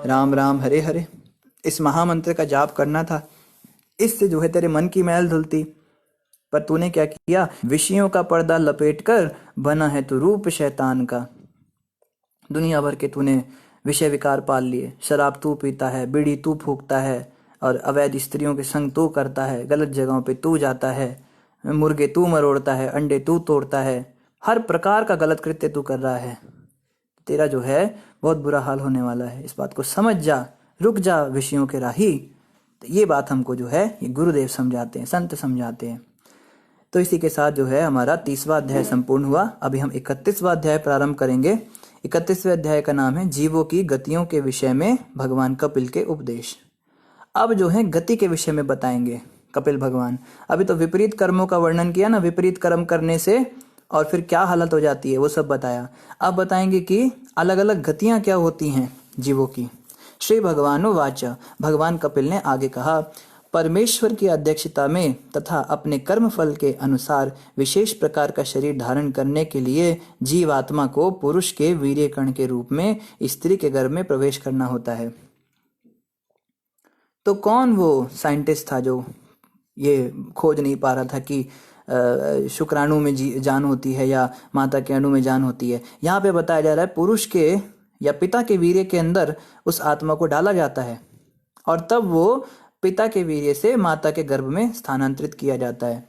राम राम हरे हरे, इस महामंत्र का जाप करना था। इससे जो है तेरे मन की मैल धुलती। पर तूने क्या किया? विषयों का पर्दा लपेटकर बना है तो रूप शैतान का। दुनिया भर के तूने विषय विकार पाल लिए। शराब तू पीता है, बीड़ी तू फूकता है, और अवैध स्त्रियों के संग तू करता है, गलत जगहों पे तू जाता है, मुर्गे तू मरोड़ता है, अंडे तू तोड़ता है, हर प्रकार का गलत कृत्य तू कर रहा है। तेरा जो है बहुत बुरा हाल होने वाला है। इस बात को समझ जा, रुक जा विषयों के राही। तो ये बात हमको जो है ये गुरुदेव समझाते हैं, संत समझाते हैं। तो इसी के साथ जो है हमारा 30वां अध्याय संपूर्ण हुआ। अभी हम 31वां अध्याय प्रारंभ करेंगे। 31वें अध्याय का नाम है जीवों की गतियों के विषय में भगवान कपिल के उपदेश। अब जो है गति के विषय में बताएंगे कपिल भगवान। अभी तो विपरीत कर्मों का वर्णन किया ना, विपरीत कर्म करने से और फिर क्या हालत हो जाती है वो सब बताया। अब बताएंगे कि अलग अलग गतियां क्या होती हैं जीवों की। श्री भगवानुवाच, भगवान कपिल ने आगे कहा, परमेश्वर की अध्यक्षता में तथा अपने कर्म फल के अनुसार विशेष प्रकार का शरीर धारण करने के लिए जीवात्मा को पुरुष के वीर्य कण के रूप में स्त्री के गर्भ में प्रवेश करना होता है। तो कौन वो साइंटिस्ट था जो ये खोज नहीं पा रहा था कि शुक्राणु में जान होती है या माता के अणु में जान होती है? यहाँ पे बताया जा रहा है पुरुष के या पिता के वीर्य के अंदर उस आत्मा को डाला जाता है और तब वो पिता के वीर्य से माता के गर्भ में स्थानांतरित किया जाता है।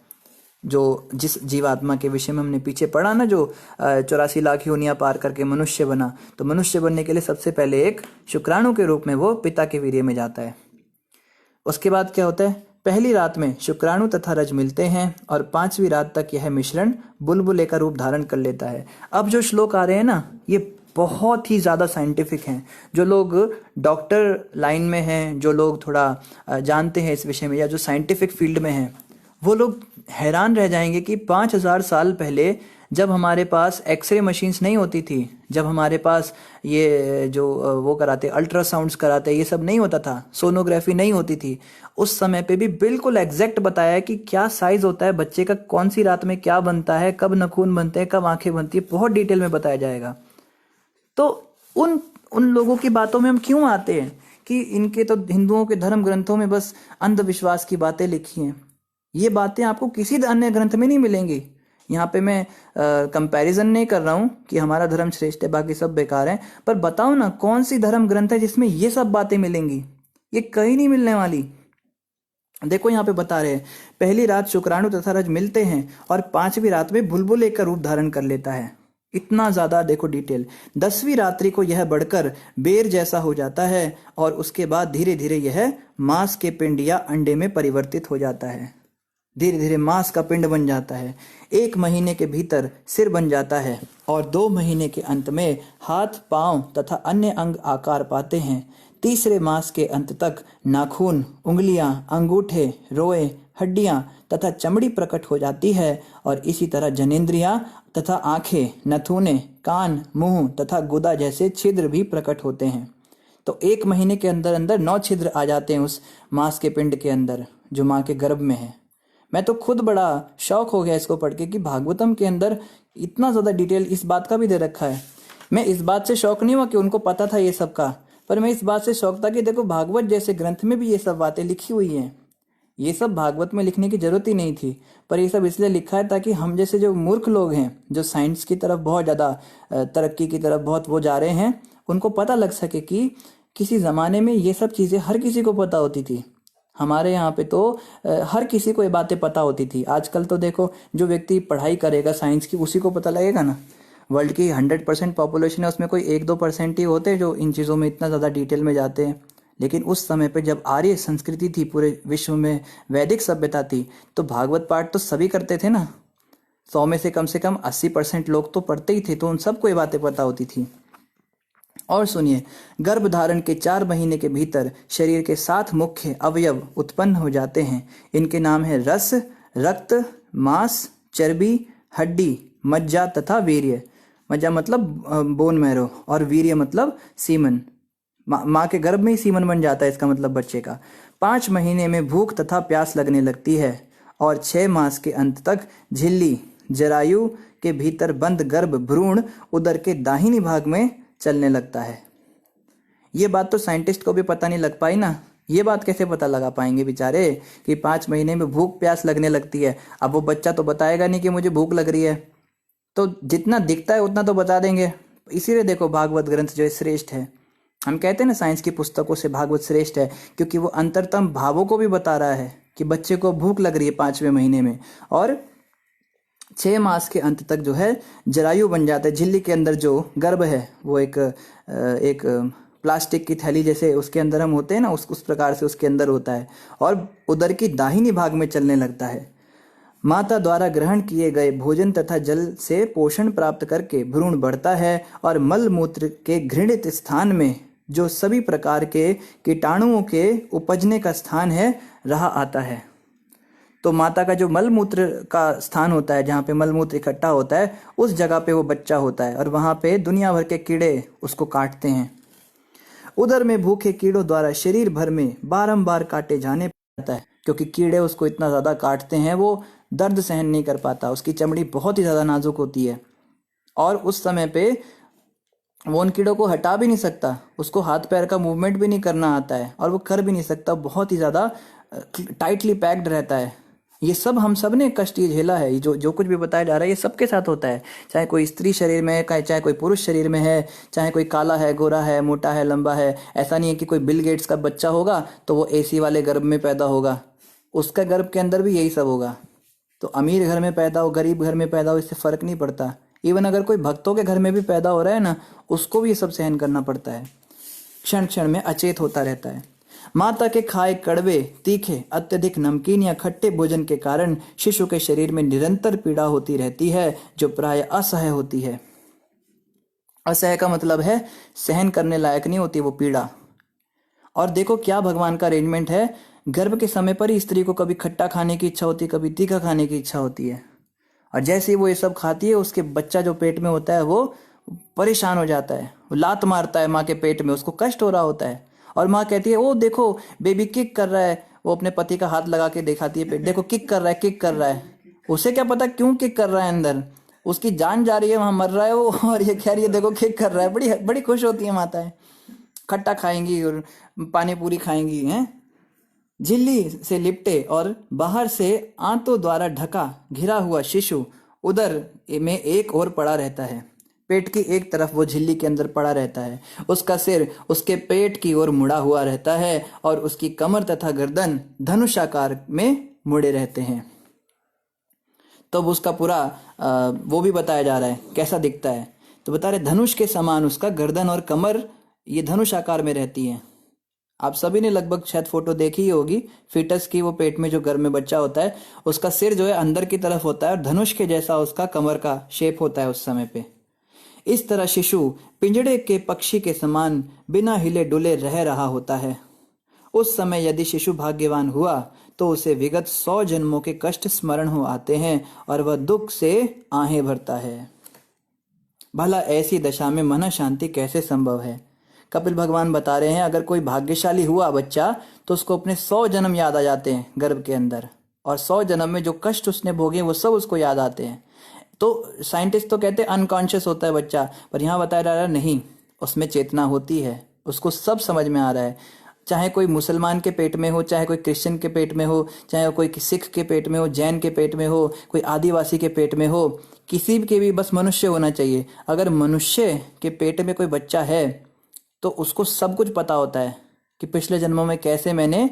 जो जिस जीवात्मा के विषय में हमने पीछे पढ़ा ना, जो 84 लाख योनियां पार करके मनुष्य बना, तो मनुष्य बनने के लिए सबसे पहले एक शुक्राणु के रूप में वो पिता के वीर्य में जाता है। उसके बाद क्या होता है? पहली रात में शुक्राणु तथा रज मिलते हैं और 5वीं रात तक यह मिश्रण बुलबुले का रूप धारण कर लेता है। अब जो श्लोक आ रहे हैं ना, ये बहुत ही ज़्यादा साइंटिफिक हैं। जो लोग डॉक्टर लाइन में हैं, जो लोग थोड़ा जानते हैं इस विषय में, या जो साइंटिफिक फील्ड में हैं, वो लोग हैरान रह जाएंगे कि 5000 साल पहले जब हमारे पास एक्सरे मशीन्स नहीं होती थी, जब हमारे पास ये जो वो कराते अल्ट्रासाउंड्स कराते ये सब नहीं होता था, सोनोग्राफी नहीं होती थी, उस समय पे भी बिल्कुल एग्जैक्ट बताया है कि क्या साइज होता है बच्चे का, कौन सी रात में क्या बनता है, कब नाखून बनते हैं, कब आंखें बनती है, बहुत डिटेल में बताया जाएगा। तो उन उन लोगों की बातों में हम क्यों आते हैं कि इनके तो हिंदुओं के धर्म ग्रंथों में बस अंधविश्वास की बातें लिखी हैं। ये बातें आपको किसी अन्य ग्रंथ में नहीं मिलेंगी। यहाँ पे मैं कंपैरिजन नहीं कर रहा हूँ कि हमारा धर्म श्रेष्ठ है बाकी सब बेकार है, पर बताओ ना कौन सी धर्म ग्रंथ है जिसमें ये सब बातें मिलेंगी? ये कहीं नहीं मिलने वाली। देखो यहाँ पे बता रहे हैं, पहली रात शुक्राणु तथा रज मिलते हैं और 5वीं रात में बुलबुले का रूप धारण कर लेता है। इतना ज्यादा देखो डिटेल। 10वीं रात्रि को यह बढ़कर बेर जैसा हो जाता है और उसके बाद धीरे धीरे यह मांस के पिंड या अंडे में परिवर्तित हो जाता है। धीरे धीरे मांस का पिंड बन जाता है। 1 महीने के भीतर सिर बन जाता है और 2 महीने के अंत में हाथ, पांव तथा अन्य अंग आकार पाते हैं। तीसरे मास के अंत तक नाखून, उंगलियां, अंगूठे, रोए, हड्डियां तथा चमड़ी प्रकट हो जाती है और इसी तरह जनेंद्रियां तथा आंखें, नथुने, कान, मुंह तथा गुदा जैसे छिद्र भी प्रकट होते हैं। तो 1 महीने के अंदर अंदर 9 छिद्र आ जाते हैं उस मांस के पिंड के अंदर जो माँ के गर्भ में है। मैं तो खुद बड़ा शौक हो गया इसको पढ़ के कि भागवतम के अंदर इतना ज़्यादा डिटेल इस बात का भी दे रखा है। मैं इस बात से शौक नहीं हुआ कि उनको पता था ये सब का, पर मैं इस बात से शौक था कि देखो भागवत जैसे ग्रंथ में भी ये सब बातें लिखी हुई हैं। ये सब भागवत में लिखने की जरूरत ही नहीं थी, पर ये सब इसलिए लिखा है ताकि हम जैसे जो मूर्ख लोग हैं, जो साइंस की तरफ बहुत ज़्यादा तरक्की की तरफ बहुत वो जा रहे हैं, उनको पता लग सके कि किसी ज़माने में ये सब चीज़ें हर किसी को पता होती थी। हमारे यहाँ पे तो हर किसी को ये बातें पता होती थी। आजकल तो देखो जो व्यक्ति पढ़ाई करेगा साइंस की उसी को पता लगेगा ना। वर्ल्ड की 100% पॉपुलेशन है, उसमें कोई 1-2% ही होते हैं जो इन चीज़ों में इतना ज़्यादा डिटेल में जाते हैं। लेकिन उस समय पे जब आर्य संस्कृति थी, पूरे विश्व में वैदिक सभ्यता थी, तो भागवत पाठ तो सभी करते थे ना। 100 में से कम 80% लोग तो पढ़ते ही थे, तो उन सबको ये बातें पता होती थी। और सुनिए, गर्भ धारण के 4 महीने के भीतर शरीर के 7 मुख्य अवयव उत्पन्न हो जाते हैं। इनके नाम है रस, रक्त, मांस, चर्बी, हड्डी, मज्जा तथा वीर्य। मज्जा मतलब बोन मैरो और वीर्य मतलब सीमन। माँ के गर्भ में ही सीमन बन जाता है, इसका मतलब बच्चे का। 5 महीने में भूख तथा प्यास लगने लगती है और 6 मास के अंत तक झिल्ली, जरायु के भीतर बंद गर्भ भ्रूण उदर के दाहिनी भाग में चलने लगता है। ये बात तो साइंटिस्ट को भी पता नहीं लग पाई ना। ये बात कैसे पता लगा पाएंगे बेचारे कि 5 महीने में भूख प्यास लगने लगती है। अब वो बच्चा तो बताएगा नहीं कि मुझे भूख लग रही है, तो जितना दिखता है उतना तो बता देंगे। इसीलिए देखो भागवत ग्रंथ जो है श्रेष्ठ है। हम कहते हैं ना साइंस की पुस्तकों से भागवत श्रेष्ठ है, क्योंकि वो अंतरतम भावों को भी बता रहा है कि बच्चे को भूख लग रही है 5वें महीने में, और 6 मास के अंत तक जो है जरायु बन जाता है। झिल्ली के अंदर जो गर्भ है वो एक प्लास्टिक की थैली जैसे उसके अंदर हम होते हैं ना, उस प्रकार से उसके अंदर होता है और उदर की दाहिनी भाग में चलने लगता है। माता द्वारा ग्रहण किए गए भोजन तथा जल से पोषण प्राप्त करके भ्रूण बढ़ता है और मल मूत्र के घृणित स्थान में जो सभी प्रकार के कीटाणुओं के उपजने का स्थान है रहा आता है। तो माता का जो मलमूत्र का स्थान होता है, जहाँ पे मलमूत्र इकट्ठा होता है, उस जगह पे वो बच्चा होता है और वहाँ पे दुनिया भर के कीड़े उसको काटते हैं। उदर में भूखे कीड़ों द्वारा शरीर भर में बारंबार काटे जाने पाता है, क्योंकि कीड़े उसको इतना ज़्यादा काटते हैं, वो दर्द सहन नहीं कर पाता। उसकी चमड़ी बहुत ही ज़्यादा नाजुक होती है और उस समय पे वो उन कीड़ों को हटा भी नहीं सकता। उसको हाथ पैर का मूवमेंट भी नहीं करना आता है और वो कर भी नहीं सकता, बहुत ही ज़्यादा टाइटली पैक्ड रहता है। ये सब हम सब ने कष्ट ये झेला है। जो कुछ भी बताया जा रहा है ये सबके साथ होता है, चाहे कोई स्त्री शरीर में है, चाहे कोई पुरुष शरीर में है, चाहे कोई काला है, गोरा है, मोटा है, लंबा है। ऐसा नहीं है कि कोई बिल गेट्स का बच्चा होगा तो वो एसी वाले गर्भ में पैदा होगा, उसका गर्भ के अंदर भी यही सब होगा। तो अमीर घर में पैदा हो, गरीब घर में पैदा हो, इससे फ़र्क नहीं पड़ता। इवन अगर कोई भक्तों के घर में भी पैदा हो रहा है ना, उसको भी ये सब सहन करना पड़ता है। क्षण क्षण में अचेत होता रहता है। माता के खाए कड़वे, तीखे, अत्यधिक नमकीन या खट्टे भोजन के कारण शिशु के शरीर में निरंतर पीड़ा होती रहती है, जो प्राय असह्य होती है। असह्य का मतलब है सहन करने लायक नहीं होती वो पीड़ा। और देखो क्या भगवान का अरेंजमेंट है, गर्भ के समय पर ही स्त्री को कभी खट्टा खाने की इच्छा होती है, कभी तीखा खाने की इच्छा होती है, और जैसे ही वो ये सब खाती है उसके बच्चा जो पेट में होता है वो परेशान हो जाता है, वो लात मारता है माँ के पेट में, उसको कष्ट हो रहा होता है, और माँ कहती है ओ देखो बेबी किक कर रहा है, वो अपने पति का हाथ लगा के दिखाती है पेट, देखो किक कर रहा है, किक कर रहा है। उसे क्या पता क्यों किक कर रहा है, अंदर उसकी जान जा रही है, वहां मर रहा है वो, और ये कह रही है देखो किक कर रहा है। बड़ी बड़ी खुश होती है माताएं, खट्टा खाएंगी और पानी पूरी खाएंगी हैं। झिल्ली से लिपटे और बाहर से आंतों द्वारा ढका घिरा हुआ शिशु उदर में एक ओर पड़ा रहता है, पेट की एक तरफ वो झिल्ली के अंदर पड़ा रहता है, उसका सिर उसके पेट की ओर मुड़ा हुआ रहता है और उसकी कमर तथा गर्दन धनुषाकार में मुड़े रहते हैं। तो अब उसका पूरा वो भी बताया जा रहा है कैसा दिखता है, तो बता रहे धनुष के समान उसका गर्दन और कमर ये धनुष आकार में रहती है। आप सभी ने लगभग शायद फोटो देखी ही होगी फीटस की, वो पेट में जो गर्भ में बच्चा होता है उसका सिर जो है अंदर की तरफ होता है और धनुष के जैसा उसका कमर का शेप होता है उस समय पे। इस तरह शिशु पिंजड़े के पक्षी के समान बिना हिले डुले रह रहा होता है। उस समय यदि शिशु भाग्यवान हुआ तो उसे विगत 100 जन्मों के कष्ट स्मरण हो आते हैं और वह दुख से आहें भरता है। भला ऐसी दशा में मन शांति कैसे संभव है? कपिल भगवान बता रहे हैं अगर कोई भाग्यशाली हुआ बच्चा तो उसको अपने 100 जन्म याद आ जाते हैं गर्भ के अंदर, और 100 जन्म में जो कष्ट उसने भोगे वो सब उसको याद आते हैं। तो साइंटिस्ट तो कहते हैं अनकॉन्शियस होता है बच्चा, पर यहाँ बताया जा रहा है नहीं, उसमें चेतना होती है, उसको सब समझ में आ रहा है। चाहे कोई मुसलमान के पेट में हो, चाहे कोई क्रिश्चियन के पेट में हो, चाहे कोई सिख के पेट में हो, जैन के पेट में हो, कोई आदिवासी के पेट में हो, किसी के भी बस मनुष्य होना चाहिए। अगर मनुष्य के पेट में कोई बच्चा है तो उसको सब कुछ पता होता है कि पिछले जन्मों में कैसे मैंने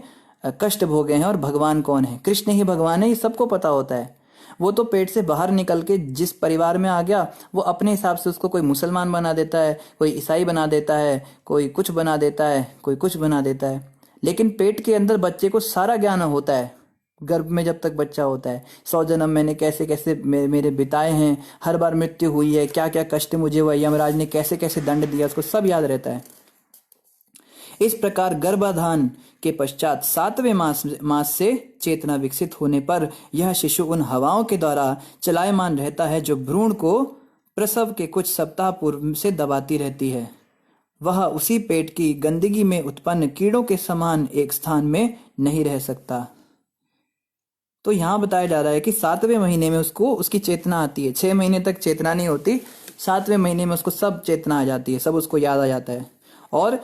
कष्ट भोगे हैं और भगवान कौन है, कृष्ण ही भगवान है, ये सबको पता होता है। वो तो पेट से बाहर निकल के जिस परिवार में आ गया वो अपने हिसाब से उसको कोई मुसलमान बना देता है, कोई ईसाई बना देता है, कोई कुछ बना देता है, कोई कुछ बना देता है। लेकिन पेट के अंदर बच्चे को सारा ज्ञान होता है। गर्भ में जब तक बच्चा होता है 100 जन्म मैंने कैसे कैसे मेरे बिताए हैं, हर बार मृत्यु हुई है, क्या क्या कष्ट मुझे हुआ, यमराज ने कैसे कैसे दंड दिया, उसको सब याद रहता है। इस प्रकार गर्भाधान के पश्चात 7वें मास से चेतना विकसित होने पर यह शिशु उन हवाओं के द्वारा चलायमान रहता है जो भ्रूण को प्रसव के कुछ सप्ताह पूर्व से दबाती रहती है। वह उसी पेट की गंदगी में उत्पन्न कीड़ों के समान एक स्थान में नहीं रह सकता। तो यहाँ बताया जा रहा है कि 7वें महीने में उसको उसकी चेतना आती है। 6 महीने तक चेतना नहीं होती, 7वें महीने में उसको सब चेतना आ जाती है, सब उसको याद आ जाता है। और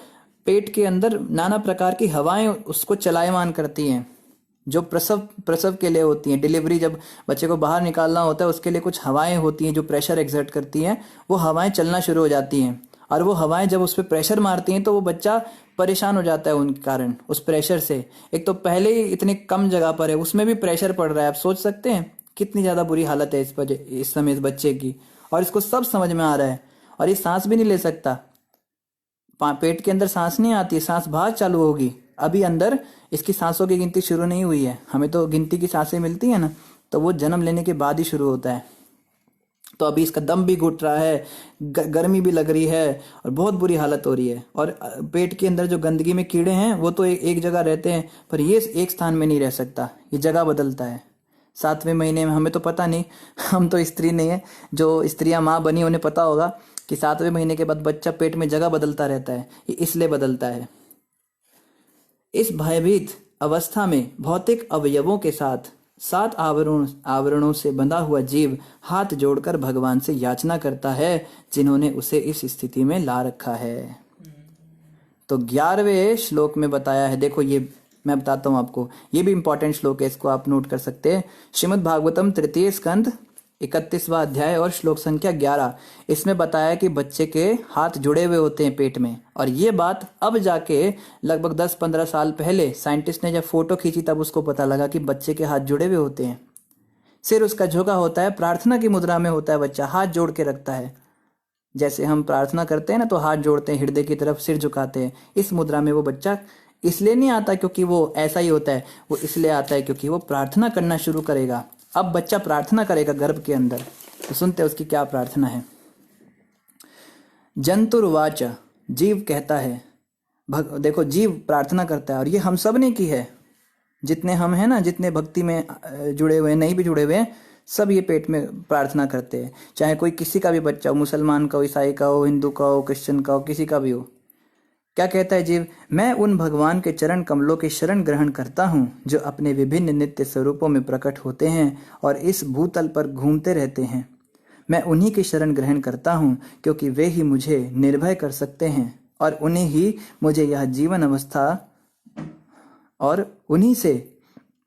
पेट के अंदर नाना प्रकार की हवाएं उसको चलायमान करती हैं जो प्रसव के लिए होती हैं। डिलीवरी जब बच्चे को बाहर निकालना होता है उसके लिए कुछ हवाएं होती हैं जो प्रेशर एक्सर्ट करती हैं, वो हवाएं चलना शुरू हो जाती हैं। और वो हवाएं जब उस पर प्रेशर मारती हैं तो वो बच्चा परेशान हो जाता है उनके कारण, उस प्रेशर से। एक तो पहले ही इतनी कम जगह पर है, उसमें भी प्रेशर पड़ रहा है। आप सोच सकते हैं कितनी ज़्यादा बुरी हालत है इस समय इस बच्चे की, और इसको सब समझ में आ रहा है। और ये सांस भी नहीं ले सकता, पेट के अंदर सांस नहीं आती, सांस बाहर चालू होगी। अभी अंदर इसकी सांसों की गिनती शुरू नहीं हुई है। हमें तो गिनती की सांसें मिलती है ना, तो वो जन्म लेने के बाद ही शुरू होता है। तो अभी इसका दम भी घुट रहा है, गर्मी भी लग रही है और बहुत बुरी हालत हो रही है। और पेट के अंदर जो गंदगी में कीड़े हैं वो तो एक जगह रहते हैं, पर ये एक स्थान में नहीं रह सकता, ये जगह बदलता है। 7वें महीने में हमें तो पता नहीं, हम तो स्त्री नहीं है, जो स्त्रियां माँ बनी उन्हें पता होगा कि 7वें महीने के बाद बच्चा पेट में जगह बदलता रहता है। ये इसलिए बदलता है। इस भयभीत अवस्था में भौतिक अवयवों के साथ 7 आवरणों से बंधा हुआ जीव हाथ जोड़कर भगवान से याचना करता है जिन्होंने उसे इस स्थिति में ला रखा है। तो 11वें श्लोक में बताया है, देखो ये मैं बताता हूं आपको, ये भी इंपॉर्टेंट श्लोक है, इसको आप नोट कर सकते हैं। श्रीमद् भागवतम 3 स्कंद 31वां अध्याय और श्लोक संख्या 11, इसमें बताया कि बच्चे के हाथ जुड़े हुए होते हैं पेट में। और ये बात अब जाके लगभग 10-15 साल पहले साइंटिस्ट ने जब फोटो खींची तब उसको पता लगा कि बच्चे के हाथ जुड़े हुए होते हैं। सिर उसका झुका होता है, प्रार्थना की मुद्रा में होता है, बच्चा हाथ जोड़ के रखता है। जैसे हम प्रार्थना करते हैं ना तो हाथ जोड़ते हैं, हृदय की तरफ सिर झुकाते हैं, इस मुद्रा में वो बच्चा इसलिए नहीं आता क्योंकि वो ऐसा ही होता है, वो इसलिए आता है क्योंकि वो प्रार्थना करना शुरू करेगा। अब बच्चा प्रार्थना करेगा गर्भ के अंदर, तो सुनते हैं उसकी क्या प्रार्थना है। जंतुर्वाच, जीव कहता है, देखो जीव प्रार्थना करता है और ये हम सब ने की है, जितने हम हैं ना, जितने भक्ति में जुड़े हुए हैं, नहीं भी जुड़े हुए हैं, सब ये पेट में प्रार्थना करते हैं। चाहे कोई किसी का भी बच्चा हो, मुसलमान का हो, ईसाई का हो, हिंदू का हो, क्रिश्चियन का हो, किसी का भी हो। क्या कहता है जीव? मैं उन भगवान के चरण कमलों की शरण ग्रहण करता हूँ जो अपने विभिन्न नित्य स्वरूपों में प्रकट होते हैं और इस भूतल पर घूमते रहते हैं। मैं उन्हीं की शरण ग्रहण करता हूँ क्योंकि वे ही मुझे निर्भय कर सकते हैं और उन्हीं ही मुझे यह जीवन अवस्था और उन्हीं से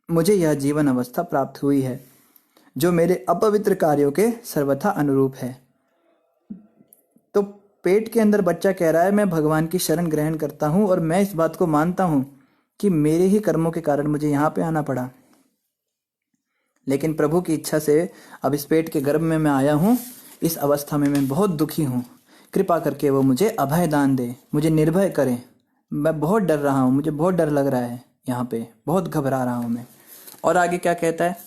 मुझे यह जीवन अवस्था प्राप्त हुई है जो मेरे अपवित्र कार्यों के सर्वथा अनुरूप है। तो पेट के अंदर बच्चा कह रहा है मैं भगवान की शरण ग्रहण करता हूँ और मैं इस बात को मानता हूँ कि मेरे ही कर्मों के कारण मुझे यहाँ पे आना पड़ा, लेकिन प्रभु की इच्छा से अब इस पेट के गर्भ में मैं आया हूँ। इस अवस्था में मैं बहुत दुखी हूँ, कृपा करके वो मुझे अभय दान दे, मुझे निर्भय करे। मैं बहुत डर रहा हूँ, मुझे बहुत डर लग रहा है, यहाँ पे बहुत घबरा रहा हूँ मैं। और आगे क्या कहता है?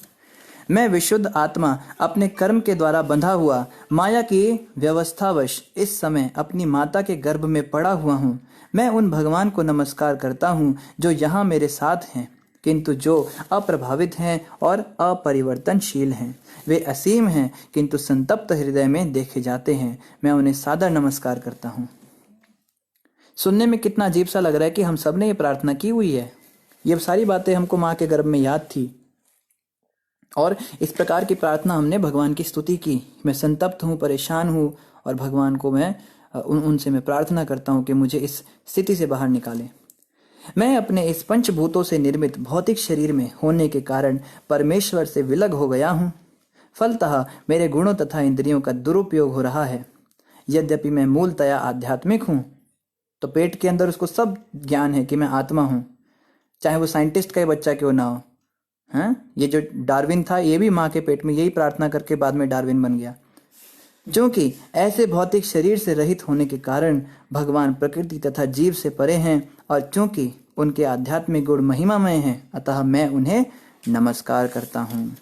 मैं विशुद्ध आत्मा अपने कर्म के द्वारा बंधा हुआ माया की व्यवस्थावश इस समय अपनी माता के गर्भ में पड़ा हुआ हूँ। मैं उन भगवान को नमस्कार करता हूँ जो यहाँ मेरे साथ हैं, किंतु जो अप्रभावित हैं और अपरिवर्तनशील हैं। वे असीम हैं किंतु संतप्त हृदय में देखे जाते हैं। मैं उन्हें सादर नमस्कार करता हूँ। सुनने में कितना अजीब सा लग रहा है कि हम सब ने ये प्रार्थना की हुई है। ये सारी बातें हमको माँ के गर्भ में याद थी और इस प्रकार की प्रार्थना हमने भगवान की स्तुति की। मैं संतप्त हूँ, परेशान हूँ और भगवान को मैं उनसे मैं प्रार्थना करता हूँ कि मुझे इस स्थिति से बाहर निकालें। मैं अपने इस पंचभूतों से निर्मित भौतिक शरीर में होने के कारण परमेश्वर से विलग हो गया हूँ। फलतः मेरे गुणों तथा इंद्रियों का दुरुपयोग हो रहा है। यद्यपि मैं मूलतया आध्यात्मिक हूँ, तो पेट के अंदर उसको सब ज्ञान है कि मैं आत्मा हूँ, चाहे वो साइंटिस्ट का ही बच्चा क्यों ना हो। हाँ, ये जो डार्विन था ये भी माँ के पेट में यही प्रार्थना करके बाद में डार्विन बन गया। क्योंकि ऐसे भौतिक शरीर से रहित होने के कारण भगवान प्रकृति तथा जीव से परे हैं और चूंकि उनके आध्यात्मिक गुण महिमामय हैं, अतः मैं उन्हें नमस्कार करता हूँ।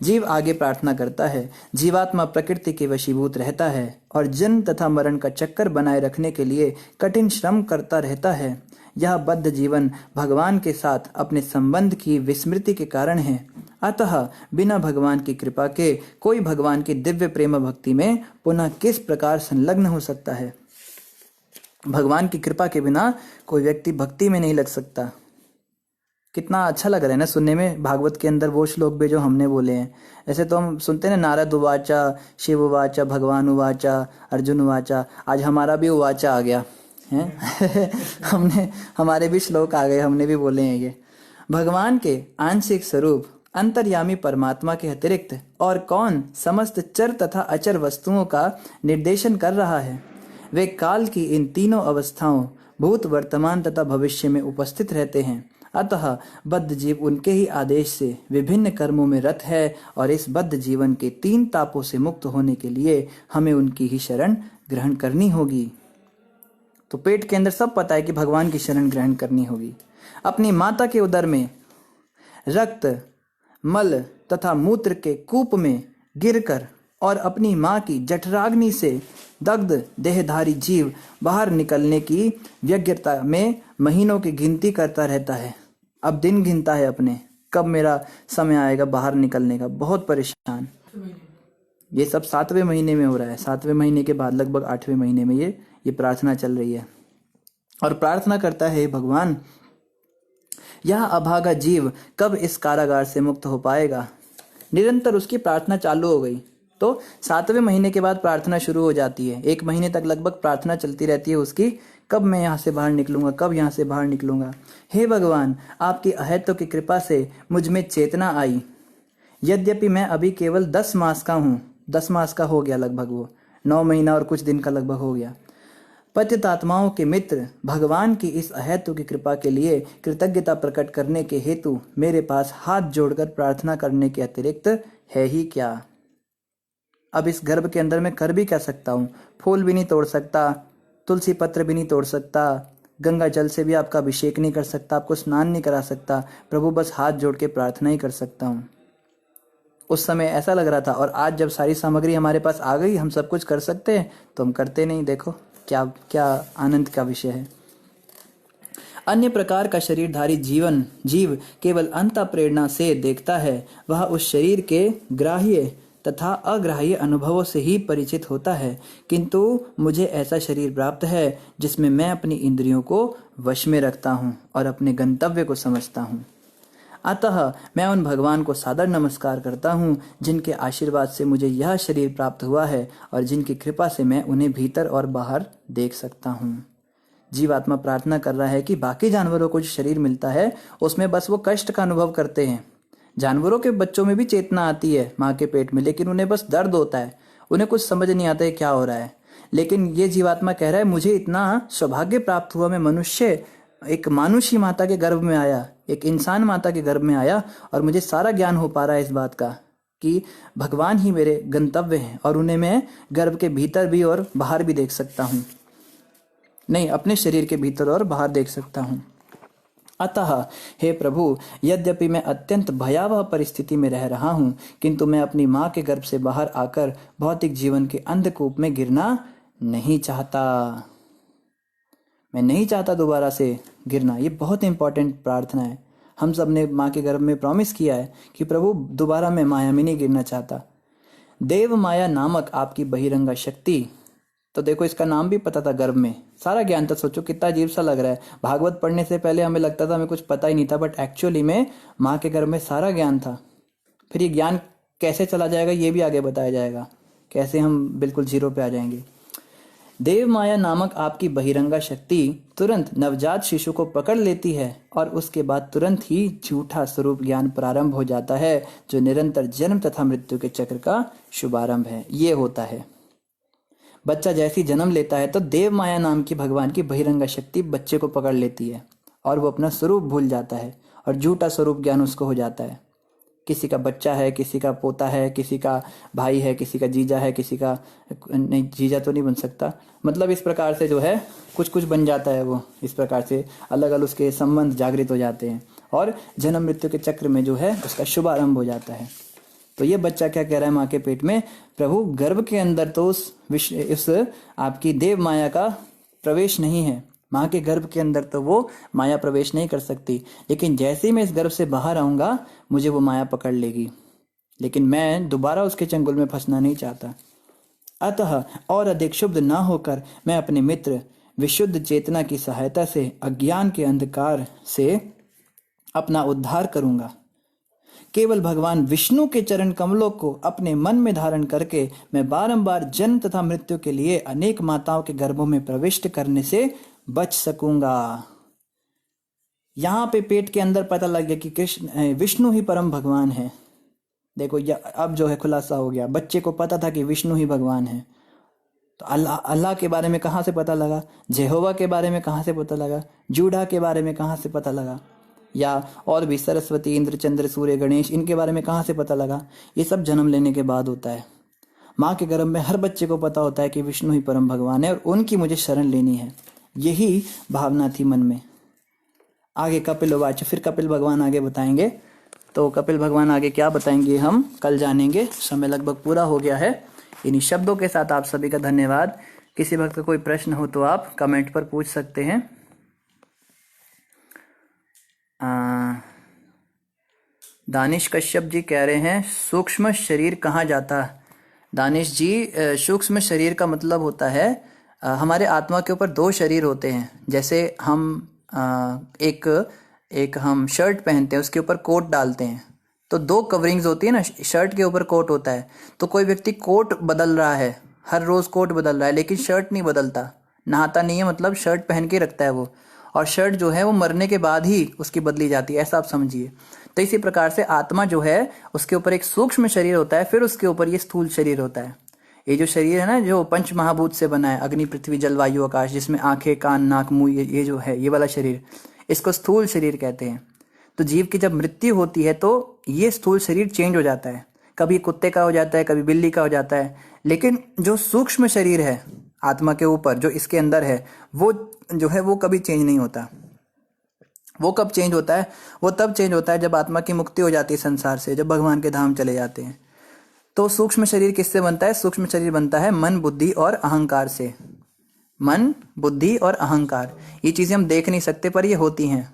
जीव आगे प्रार्थना करता है। जीवात्मा प्रकृति के वशीभूत रहता है और जन्म तथा मरण का चक्कर बनाए रखने के लिए कठिन श्रम करता रहता है। यह बद्ध जीवन भगवान के साथ अपने संबंध की विस्मृति के कारण है। अतः बिना भगवान की कृपा के कोई भगवान की दिव्य प्रेम भक्ति में पुनः किस प्रकार संलग्न हो सकता है? भगवान की कृपा के बिना कोई व्यक्ति भक्ति में नहीं लग सकता। कितना अच्छा लग रहा है ना सुनने में, भागवत के अंदर वो श्लोक भी जो हमने बोले हैं। ऐसे तो हम सुनते हैं नारद उवाचा, शिव उवाचा, भगवान उवाचा, अर्जुन उवाचा। आज हमारा भी उवाचा आ गया है हमने हमारे भी श्लोक आ गए, हमने भी बोले हैं ये। भगवान के आंशिक स्वरूप अंतर्यामी परमात्मा के अतिरिक्त और कौन समस्त चर तथा अचर वस्तुओं का निर्देशन कर रहा है? वे काल की इन तीनों अवस्थाओं भूत, वर्तमान तथा भविष्य में उपस्थित रहते हैं। अतः बद्ध जीव उनके ही आदेश से विभिन्न कर्मों में रत है और इस बद्ध जीवन के तीन तापों से मुक्त होने के लिए हमें उनकी ही शरण ग्रहण करनी होगी। तो पेट के अंदर सब पता है कि भगवान की शरण ग्रहण करनी होगी। अपनी माता के उदर में रक्त, मल तथा मूत्र के कूप में गिरकर और अपनी माँ की जठराग्नि से दग्ध देहधारी जीव बाहर निकलने की व्यग्रता में महीनों की गिनती करता रहता है। अब दिन गिनता है अपने, कब मेरा समय आएगा बाहर निकलने का, बहुत परेशान। ये सब 7वें महीने में हो रहा है। 7वें महीने के बाद लगभग 8वें महीने में ये प्रार्थना चल रही है और प्रार्थना करता है, भगवान यह अभागा जीव कब इस कारागार से मुक्त हो पाएगा? निरंतर उसकी प्रार्थना चालू हो गई। तो 7वें महीने के बाद प्रार्थना शुरू हो जाती है। 1 महीने तक लगभग प्रार्थना चलती रहती है उसकी, कब मैं यहाँ से बाहर निकलूंगा, कब यहाँ से बाहर निकलूंगा। हे भगवान, आपकी अहेतु की कृपा से मुझ में चेतना आई। यद्यपि मैं अभी केवल 10 मास का हूँ, 10 मास का हो गया लगभग, वो 9 महीना और कुछ दिन का लगभग हो गया। पतितात्माओं के मित्र भगवान की इस अहेतु की कृपा के लिए कृतज्ञता प्रकट करने के हेतु मेरे पास हाथ जोड़कर प्रार्थना करने के अतिरिक्त है ही क्या? अब इस गर्भ के अंदर मैं कर भी क्या सकता हूँ? फूल भी नहीं तोड़ सकता, तुलसी पत्र भी नहीं तोड़ सकता, गंगा जल से भी आपका अभिषेक नहीं कर सकता, आपको स्नान नहीं करा सकता, प्रभु बस हाथ जोड़ के प्रार्थना ही कर सकता हूँ। उस समय ऐसा लग रहा था, और आज जब सारी सामग्री हमारे पास आ गई, हम सब कुछ कर सकते हैं, तो हम करते नहीं। देखो क्या क्या आनंद का विषय है। अन्य प्रकार का शरीरधारी जीव केवल अंत प्रेरणा से देखता है, वह उस शरीर के ग्राह्य तथा अग्राह्य अनुभवों से ही परिचित होता है, किंतु मुझे ऐसा शरीर प्राप्त है जिसमें मैं अपनी इंद्रियों को वश में रखता हूँ और अपने गंतव्य को समझता हूँ। अतः मैं उन भगवान को सादर नमस्कार करता हूँ जिनके आशीर्वाद से मुझे यह शरीर प्राप्त हुआ है और जिनकी कृपा से मैं उन्हें भीतर और बाहर देख सकता हूँ। जीवात्मा प्रार्थना कर रहा है कि बाकी जानवरों को जो शरीर मिलता है उसमें बस वो कष्ट का अनुभव करते हैं। जानवरों के बच्चों में भी चेतना आती है माँ के पेट में, लेकिन उन्हें बस दर्द होता है, उन्हें कुछ समझ नहीं आता है क्या हो रहा है। लेकिन ये जीवात्मा कह रहा है मुझे इतना सौभाग्य प्राप्त हुआ, मैं मनुष्य एक मानुषी माता के गर्भ में आया, एक इंसान माता के गर्भ में आया, और मुझे सारा ज्ञान हो पा रहा है इस बात का कि भगवान ही मेरे गंतव्य हैं और उन्हें मैं गर्भ के भीतर भी और बाहर भी देख सकता हूँ, नहीं अपने शरीर के भीतर और बाहर देख सकता हूँ। अतः हे प्रभु, यद्यपि मैं अत्यंत भयावह परिस्थिति में रह रहा हूँ, किंतु मैं अपनी माँ के गर्भ से बाहर आकर भौतिक जीवन के अंधकूप में गिरना नहीं चाहता। मैं नहीं चाहता दोबारा से गिरना। ये बहुत इंपॉर्टेंट प्रार्थना है। हम सब ने माँ के गर्भ में प्रॉमिस किया है कि प्रभु दोबारा मैं माया में नहीं गिरना चाहता। देव माया नामक आपकी बहिरंगा शक्ति, तो देखो इसका नाम भी पता था गर्भ में, सारा ज्ञान था। सोचो कितना अजीब सा लग रहा है। भागवत पढ़ने से पहले हमें लगता था हमें कुछ पता ही नहीं था, बट एक्चुअली में माँ के गर्भ में सारा ज्ञान था। फिर ये ज्ञान कैसे चला जाएगा ये भी आगे बताया जाएगा, कैसे हम बिल्कुल जीरो पे आ जाएंगे। देव माया नामक आपकी बहिरंगा शक्ति तुरंत नवजात शिशु को पकड़ लेती है और उसके बाद तुरंत ही झूठा स्वरूप ज्ञान प्रारंभ हो जाता है, जो निरंतर जन्म तथा मृत्यु के चक्र का शुभारंभ है। ये होता है, बच्चा जैसी जन्म लेता है तो देव माया नाम की भगवान की बहिरंगा शक्ति बच्चे को पकड़ लेती है और वो अपना स्वरूप भूल जाता है और झूठा स्वरूप ज्ञान उसको हो जाता है। किसी का बच्चा है, किसी का पोता है, किसी का भाई है, किसी का जीजा है, किसी का नहीं, जीजा तो नहीं बन सकता, मतलब इस प्रकार से जो है कुछ कुछ बन जाता है। वो इस प्रकार से अलग अलग उसके संबंध जागृत हो जाते हैं और जन्म मृत्यु के चक्र में जो है उसका शुभारंभ हो जाता है। तो ये बच्चा क्या कह रहा है माँ के पेट में, प्रभु गर्भ के अंदर तो उस आपकी देव माया का प्रवेश नहीं है, माँ के गर्भ के अंदर तो वो माया प्रवेश नहीं कर सकती, लेकिन जैसे ही मैं इस गर्भ से बाहर आऊंगा मुझे वो माया पकड़ लेगी, लेकिन मैं दोबारा उसके चंगुल में फंसना नहीं चाहता। अतः और अधिक शुद्ध ना होकर मैं अपने मित्र विशुद्ध चेतना की सहायता से अज्ञान के अंधकार से अपना उद्धार करूंगा। केवल भगवान विष्णु के चरण कमलों को अपने मन में धारण करके मैं बारंबार जन्म तथा मृत्यु के लिए अनेक माताओं के गर्भों में प्रविष्ट करने से बच सकूंगा। यहाँ पे पेट के अंदर पता लग गया कि कृष्ण विष्णु ही परम भगवान है। देखो अब जो है खुलासा हो गया, बच्चे को पता था कि विष्णु ही भगवान है। तो अल्लाह के बारे में कहाँ से पता लगा, जेहोवा के बारे में कहाँ से पता लगा, जूडा के बारे में कहाँ से पता लगा, या और भी सरस्वती, इंद्र, चंद्र, सूर्य, गणेश, इनके बारे में कहाँ से पता लगा। ये सब जन्म लेने के बाद होता है। माँ के गर्भ में हर बच्चे को पता होता है कि विष्णु ही परम भगवान है और उनकी मुझे शरण लेनी है, यही भावना थी मन में। आगे कपिल वाच, फिर कपिल भगवान आगे बताएंगे। तो कपिल भगवान आगे क्या बताएंगे हम कल जानेंगे। समय लगभग पूरा हो गया है। इन्हीं शब्दों के साथ आप सभी का धन्यवाद। किसी वक्त कोई प्रश्न हो तो आप कमेंट पर पूछ सकते हैं। दानिश कश्यप जी कह रहे हैं सूक्ष्म शरीर कहाँ जाता। दानिश जी, सूक्ष्म शरीर का मतलब होता है हमारे आत्मा के ऊपर दो शरीर होते हैं। जैसे हम एक हम शर्ट पहनते हैं, उसके ऊपर कोट डालते हैं, तो दो कवरिंग्स होती है ना, शर्ट के ऊपर कोट होता है। तो कोई व्यक्ति कोट बदल रहा है, हर रोज कोट बदल रहा है, लेकिन शर्ट नहीं बदलता, नहाता नहीं है, मतलब शर्ट पहन के रखता है वो, और शर्ट जो है वो मरने के बाद ही उसकी बदली जाती है, ऐसा आप समझिए। तो इसी प्रकार से आत्मा जो है उसके ऊपर एक सूक्ष्म शरीर होता है, फिर उसके ऊपर ये स्थूल शरीर होता है। ये जो शरीर है ना, जो पंच महाभूत से बना है, अग्नि, पृथ्वी, जल, वायु, आकाश, जिसमें आंखें, कान, नाक, मुंह, ये जो है ये वाला शरीर, इसको स्थूल शरीर कहते हैं। तो जीव की जब मृत्यु होती है तो ये स्थूल शरीर चेंज हो जाता है, कभी कुत्ते का हो जाता है, कभी बिल्ली का हो जाता है, लेकिन जो सूक्ष्म शरीर है आत्मा के ऊपर जो इसके अंदर है, वो जो है वो कभी चेंज नहीं होता। वो कब चेंज होता है? वो तब चेंज होता है जब आत्मा की मुक्ति हो जाती है संसार से, जब भगवान के धाम चले जाते हैं। तो सूक्ष्म शरीर किससे बनता है? सूक्ष्म शरीर बनता है मन, बुद्धि और अहंकार से। मन, बुद्धि और अहंकार, ये चीजें हम देख नहीं सकते पर ये होती हैं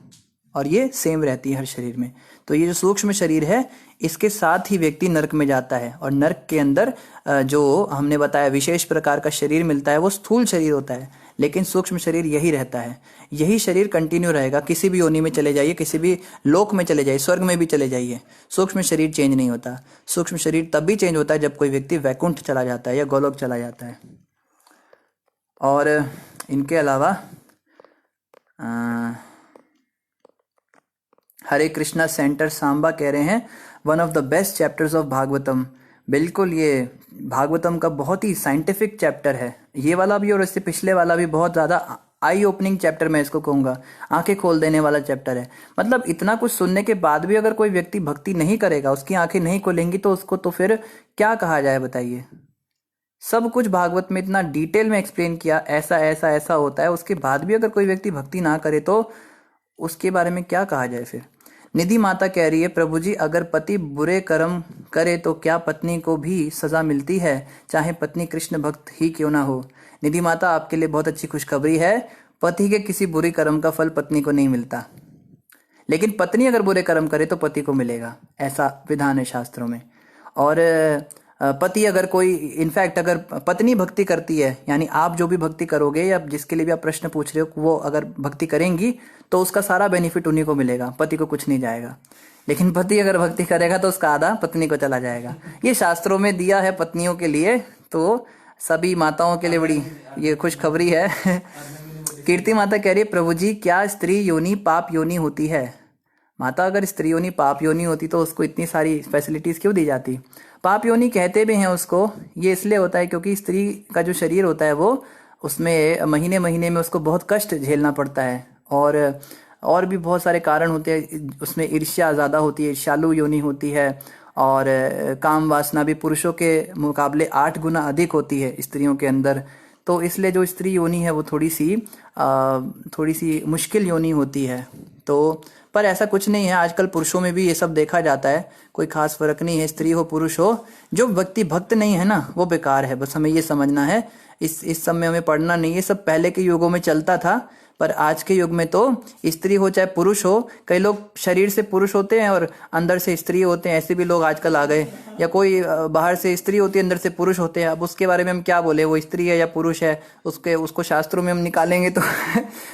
और ये सेम रहती है हर शरीर में। तो ये जो सूक्ष्म शरीर है, इसके साथ ही व्यक्ति नरक में जाता है, और नरक के अंदर जो हमने बताया विशेष प्रकार का शरीर मिलता है, वो स्थूल शरीर होता है, लेकिन सूक्ष्म शरीर यही रहता है। यही शरीर कंटिन्यू रहेगा। किसी भी योनि में चले जाइए, किसी भी लोक में चले जाइए, स्वर्ग में भी चले जाइए, सूक्ष्म शरीर चेंज नहीं होता। सूक्ष्म शरीर तब भी चेंज होता है जब कोई व्यक्ति वैकुंठ चला जाता है या गोलोक चला जाता है। और इनके अलावा हरे कृष्णा सेंटर सांबा कह रहे हैं one of the best chapters of Bhagavatam. बिल्कुल, ये भागवतम का बहुत ही साइंटिफिक चैप्टर है, ये वाला भी और इससे पिछले वाला भी। बहुत ज़्यादा आई ओपनिंग चैप्टर मैं इसको कहूँगा, आंखें खोल देने वाला चैप्टर है। मतलब इतना कुछ सुनने के बाद भी अगर कोई व्यक्ति भक्ति नहीं करेगा, उसकी आंखें नहीं खोलेंगी, तो उसको तो फिर क्या कहा जाए बताइए। सब कुछ भागवत में इतना डिटेल में एक्सप्लेन किया, ऐसा ऐसा ऐसा होता है, उसके बाद भी अगर कोई व्यक्ति भक्ति ना करे तो उसके बारे में क्या कहा जाए फिर। निधि माता कह रही है, प्रभु जी अगर पति बुरे कर्म करे तो क्या पत्नी को भी सजा मिलती है, चाहे पत्नी कृष्ण भक्त ही क्यों ना हो? निधि माता, आपके लिए बहुत अच्छी खुशखबरी है, पति के किसी बुरे कर्म का फल पत्नी को नहीं मिलता, लेकिन पत्नी अगर बुरे कर्म करे तो पति को मिलेगा, ऐसा विधान है शास्त्रों में। और पति अगर कोई, इनफैक्ट अगर पत्नी भक्ति करती है, यानी आप जो भी भक्ति करोगे या जिसके लिए भी आप प्रश्न पूछ रहे हो, वो अगर भक्ति करेंगी तो उसका सारा बेनिफिट उन्हीं को मिलेगा, पति को कुछ नहीं जाएगा। लेकिन पति अगर भक्ति करेगा तो उसका आधा पत्नी को चला जाएगा। ये शास्त्रों में दिया है पत्नियों के लिए, तो सभी माताओं के लिए बड़ी ये खुशखबरी है। कीर्ति माता कह रही है, प्रभु जी क्या स्त्री योनि पाप योनि होती है? माता, अगर स्त्री योनि पाप योनि होती तो उसको इतनी सारी फैसिलिटीज क्यों दी जाती? पाप योनि कहते भी हैं उसको, ये इसलिए होता है क्योंकि स्त्री का जो शरीर होता है वो, उसमें महीने महीने में उसको बहुत कष्ट झेलना पड़ता है, और भी बहुत सारे कारण होते हैं। उसमें ईर्ष्या ज़्यादा होती है, ईर्ष्यालु योनि होती है, और काम वासना भी पुरुषों के मुकाबले 8 गुना अधिक होती है स्त्रियों के अंदर। तो इसलिए जो स्त्री योनि है वो थोड़ी सी मुश्किल योनि होती है। तो पर ऐसा कुछ नहीं है, आजकल पुरुषों में भी ये सब देखा जाता है, कोई खास फर्क नहीं है, स्त्री हो पुरुष हो। जो व्यक्ति भक्त नहीं है ना, वो बेकार है, बस हमें ये समझना है। इस समय हमें पढ़ना नहीं, ये सब पहले के युगों में चलता था, पर आज के युग में तो स्त्री हो चाहे पुरुष हो, कई लोग शरीर से पुरुष होते हैं और अंदर से स्त्री होते हैं, ऐसे भी लोग आजकल आ गए। या कोई बाहर से स्त्री होती है, अंदर से पुरुष होते हैं। अब उसके बारे में हम क्या बोले, वो स्त्री है या पुरुष है, उसको शास्त्रों में हम निकालेंगे तो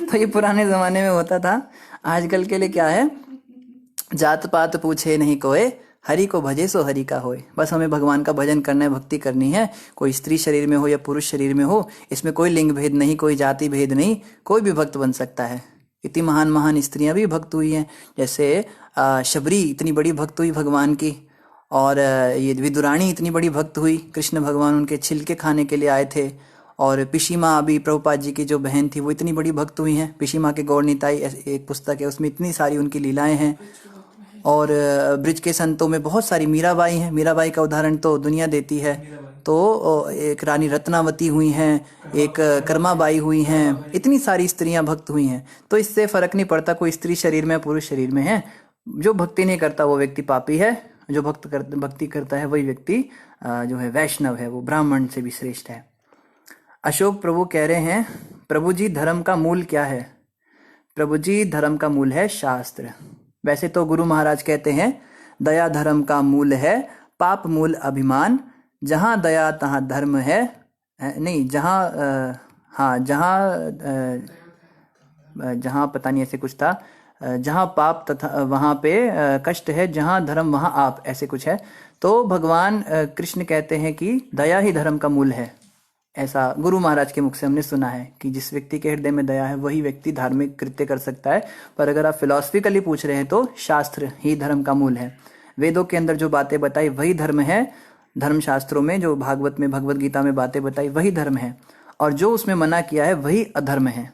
तो ये पुराने जमाने में होता था। आजकल के लिए क्या है, जात पात पूछे नहीं कोई, हरि को भजे सो हरि का होए। बस हमें भगवान का भजन करना है, भक्ति करनी है। कोई स्त्री शरीर में हो या पुरुष शरीर में हो, इसमें कोई लिंग भेद नहीं, कोई जाति भेद नहीं, कोई भी भक्त बन सकता है। इतनी महान महान स्त्रियां भी भक्त हुई हैं, जैसे शबरी इतनी बड़ी भक्त हुई भगवान की, और ये विदुरानी इतनी बड़ी भक्त हुई, कृष्ण भगवान उनके छिलके खाने के लिए आए थे। और पिशीमा अभी प्रभुपाद जी की जो बहन थी वो इतनी बड़ी भक्त हुई हैं। पिशीमा के गौर निताई एक पुस्तक है, उसमें इतनी सारी उनकी लीलाएं हैं। और ब्रिज के संतों में बहुत सारी, मीराबाई हैं, मीराबाई का उदाहरण तो दुनिया देती है। तो एक रानी रत्नावती हुई हैं, एक कर्माबाई हुई हैं, इतनी सारी स्त्रियां भक्त हुई हैं। तो इससे फर्क नहीं पड़ता कोई स्त्री शरीर में पुरुष शरीर में है। जो भक्ति नहीं करता वो व्यक्ति पापी है, जो भक्ति करता है वही व्यक्ति जो है वैष्णव है, वो ब्राह्मण से भी श्रेष्ठ है। अशोक प्रभु कह रहे हैं, प्रभु जी धर्म का मूल क्या है? प्रभु जी धर्म का मूल है शास्त्र। वैसे तो गुरु महाराज कहते हैं दया धर्म का मूल है, पाप मूल अभिमान, जहाँ दया तहाँ धर्म है। नहीं, जहाँ पता नहीं ऐसे कुछ था, जहाँ पाप तथा वहाँ पे कष्ट है, जहाँ धर्म वहाँ आप, ऐसे कुछ है। तो भगवान कृष्ण कहते हैं कि दया ही धर्म का मूल है। ऐसा गुरु महाराज के मुख से हमने सुना है कि जिस व्यक्ति के हृदय में दया है वही व्यक्ति धार्मिक कृत्य कर सकता है। पर अगर आप फिलॉसफिकली पूछ रहे हैं तो शास्त्र ही धर्म का मूल है। वेदों के अंदर जो बातें बताई वही धर्म है, धर्मशास्त्रों में जो भागवत में, भगवत गीता में बातें बताई वही धर्म है, और जो उसमें मना किया है वही अधर्म है।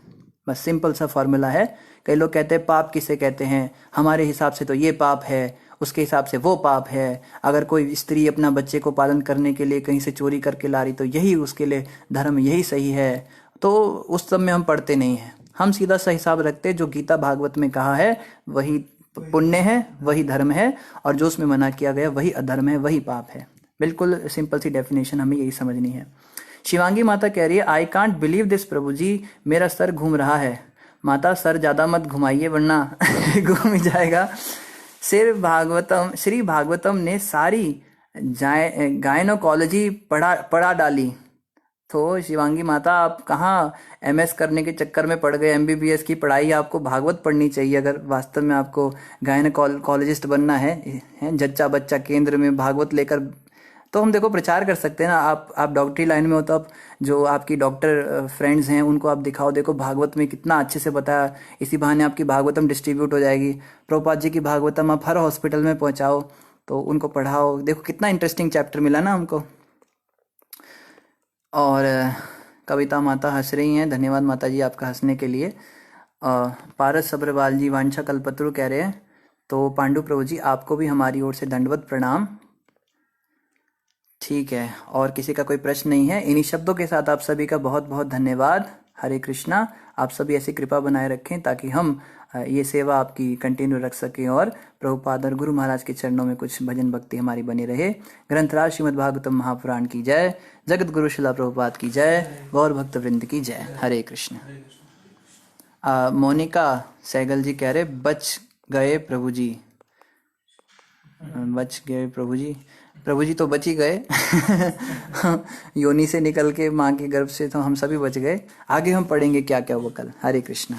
बस सिंपल सा फॉर्मूला है। कई लोग कहते हैं पाप किसे कहते हैं, हमारे हिसाब से तो ये पाप है, उसके हिसाब से वो पाप है। अगर कोई स्त्री अपना बच्चे को पालन करने के लिए कहीं से चोरी करके ला रही तो यही उसके लिए धर्म, यही सही है। तो उस सब में हम पढ़ते नहीं हैं, हम सीधा सा हिसाब रखते हैं। जो गीता भागवत में कहा है वही पुण्य है, वही धर्म है, और जो उसमें मना किया गया वही अधर्म है, वही पाप है। बिल्कुल सिंपल सी डेफिनेशन हमें यही समझनी है। शिवांगी माता कह रही है आई कांट बिलीव दिस प्रभु जी, मेरा सर घूम रहा है। माता सर ज्यादा मत घुमाइए वरना घूम ही जाएगा। श्री भागवतम ने सारी गायनोकोलॉजी पढ़ा डाली। तो शिवांगी माता आप कहाँ एमएस करने के चक्कर में पड़ गए, एमबीबीएस की पढ़ाई आपको भागवत पढ़नी चाहिए अगर वास्तव में आपको गायनोकोलॉजिस्ट बनना है जच्चा बच्चा केंद्र में भागवत लेकर। तो हम देखो प्रचार कर सकते हैं ना, आप डॉक्टरी लाइन में हो तो आप जो आपकी डॉक्टर फ्रेंड्स हैं उनको आप दिखाओ, देखो भागवत में कितना अच्छे से बताया, इसी बहाने आपकी भागवतम डिस्ट्रीब्यूट हो जाएगी। प्रभुपाद जी की भागवतम आप हर हॉस्पिटल में पहुंचाओ, तो उनको पढ़ाओ, देखो कितना इंटरेस्टिंग चैप्टर मिला ना हमको। और कविता माता हंस रही हैं, धन्यवाद माता जी आपका हंसने के लिए। पारस सब्रवाल जी वांछा कल्पत्रु कह रहे हैं, तो पांडु प्रभु जी आपको भी हमारी ओर से दंडवत प्रणाम। ठीक है, और किसी का कोई प्रश्न नहीं है। इन्हीं शब्दों के साथ आप सभी का बहुत बहुत धन्यवाद। हरे कृष्णा। आप सभी ऐसी कृपा बनाए रखें ताकि हम ये सेवा आपकी कंटिन्यू रख सकें और प्रभुपाद और गुरु महाराज के चरणों में कुछ भजन भक्ति हमारी बनी रहे। ग्रंथराज श्रीमद् भागवतम महापुराण की जय, जगत गुरु शिला प्रभुपाद की जय, गौर भक्त वृंद की जय। हरे कृष्ण। मोनिका सहगल जी कह रहे बच गए प्रभु जी, बच गए प्रभु जी। प्रभु जी तो बच ही गए योनि से निकल के माँ के गर्भ से तो हम सभी बच गए। आगे हम पढ़ेंगे क्या क्या हुआ कल। हरे कृष्णा।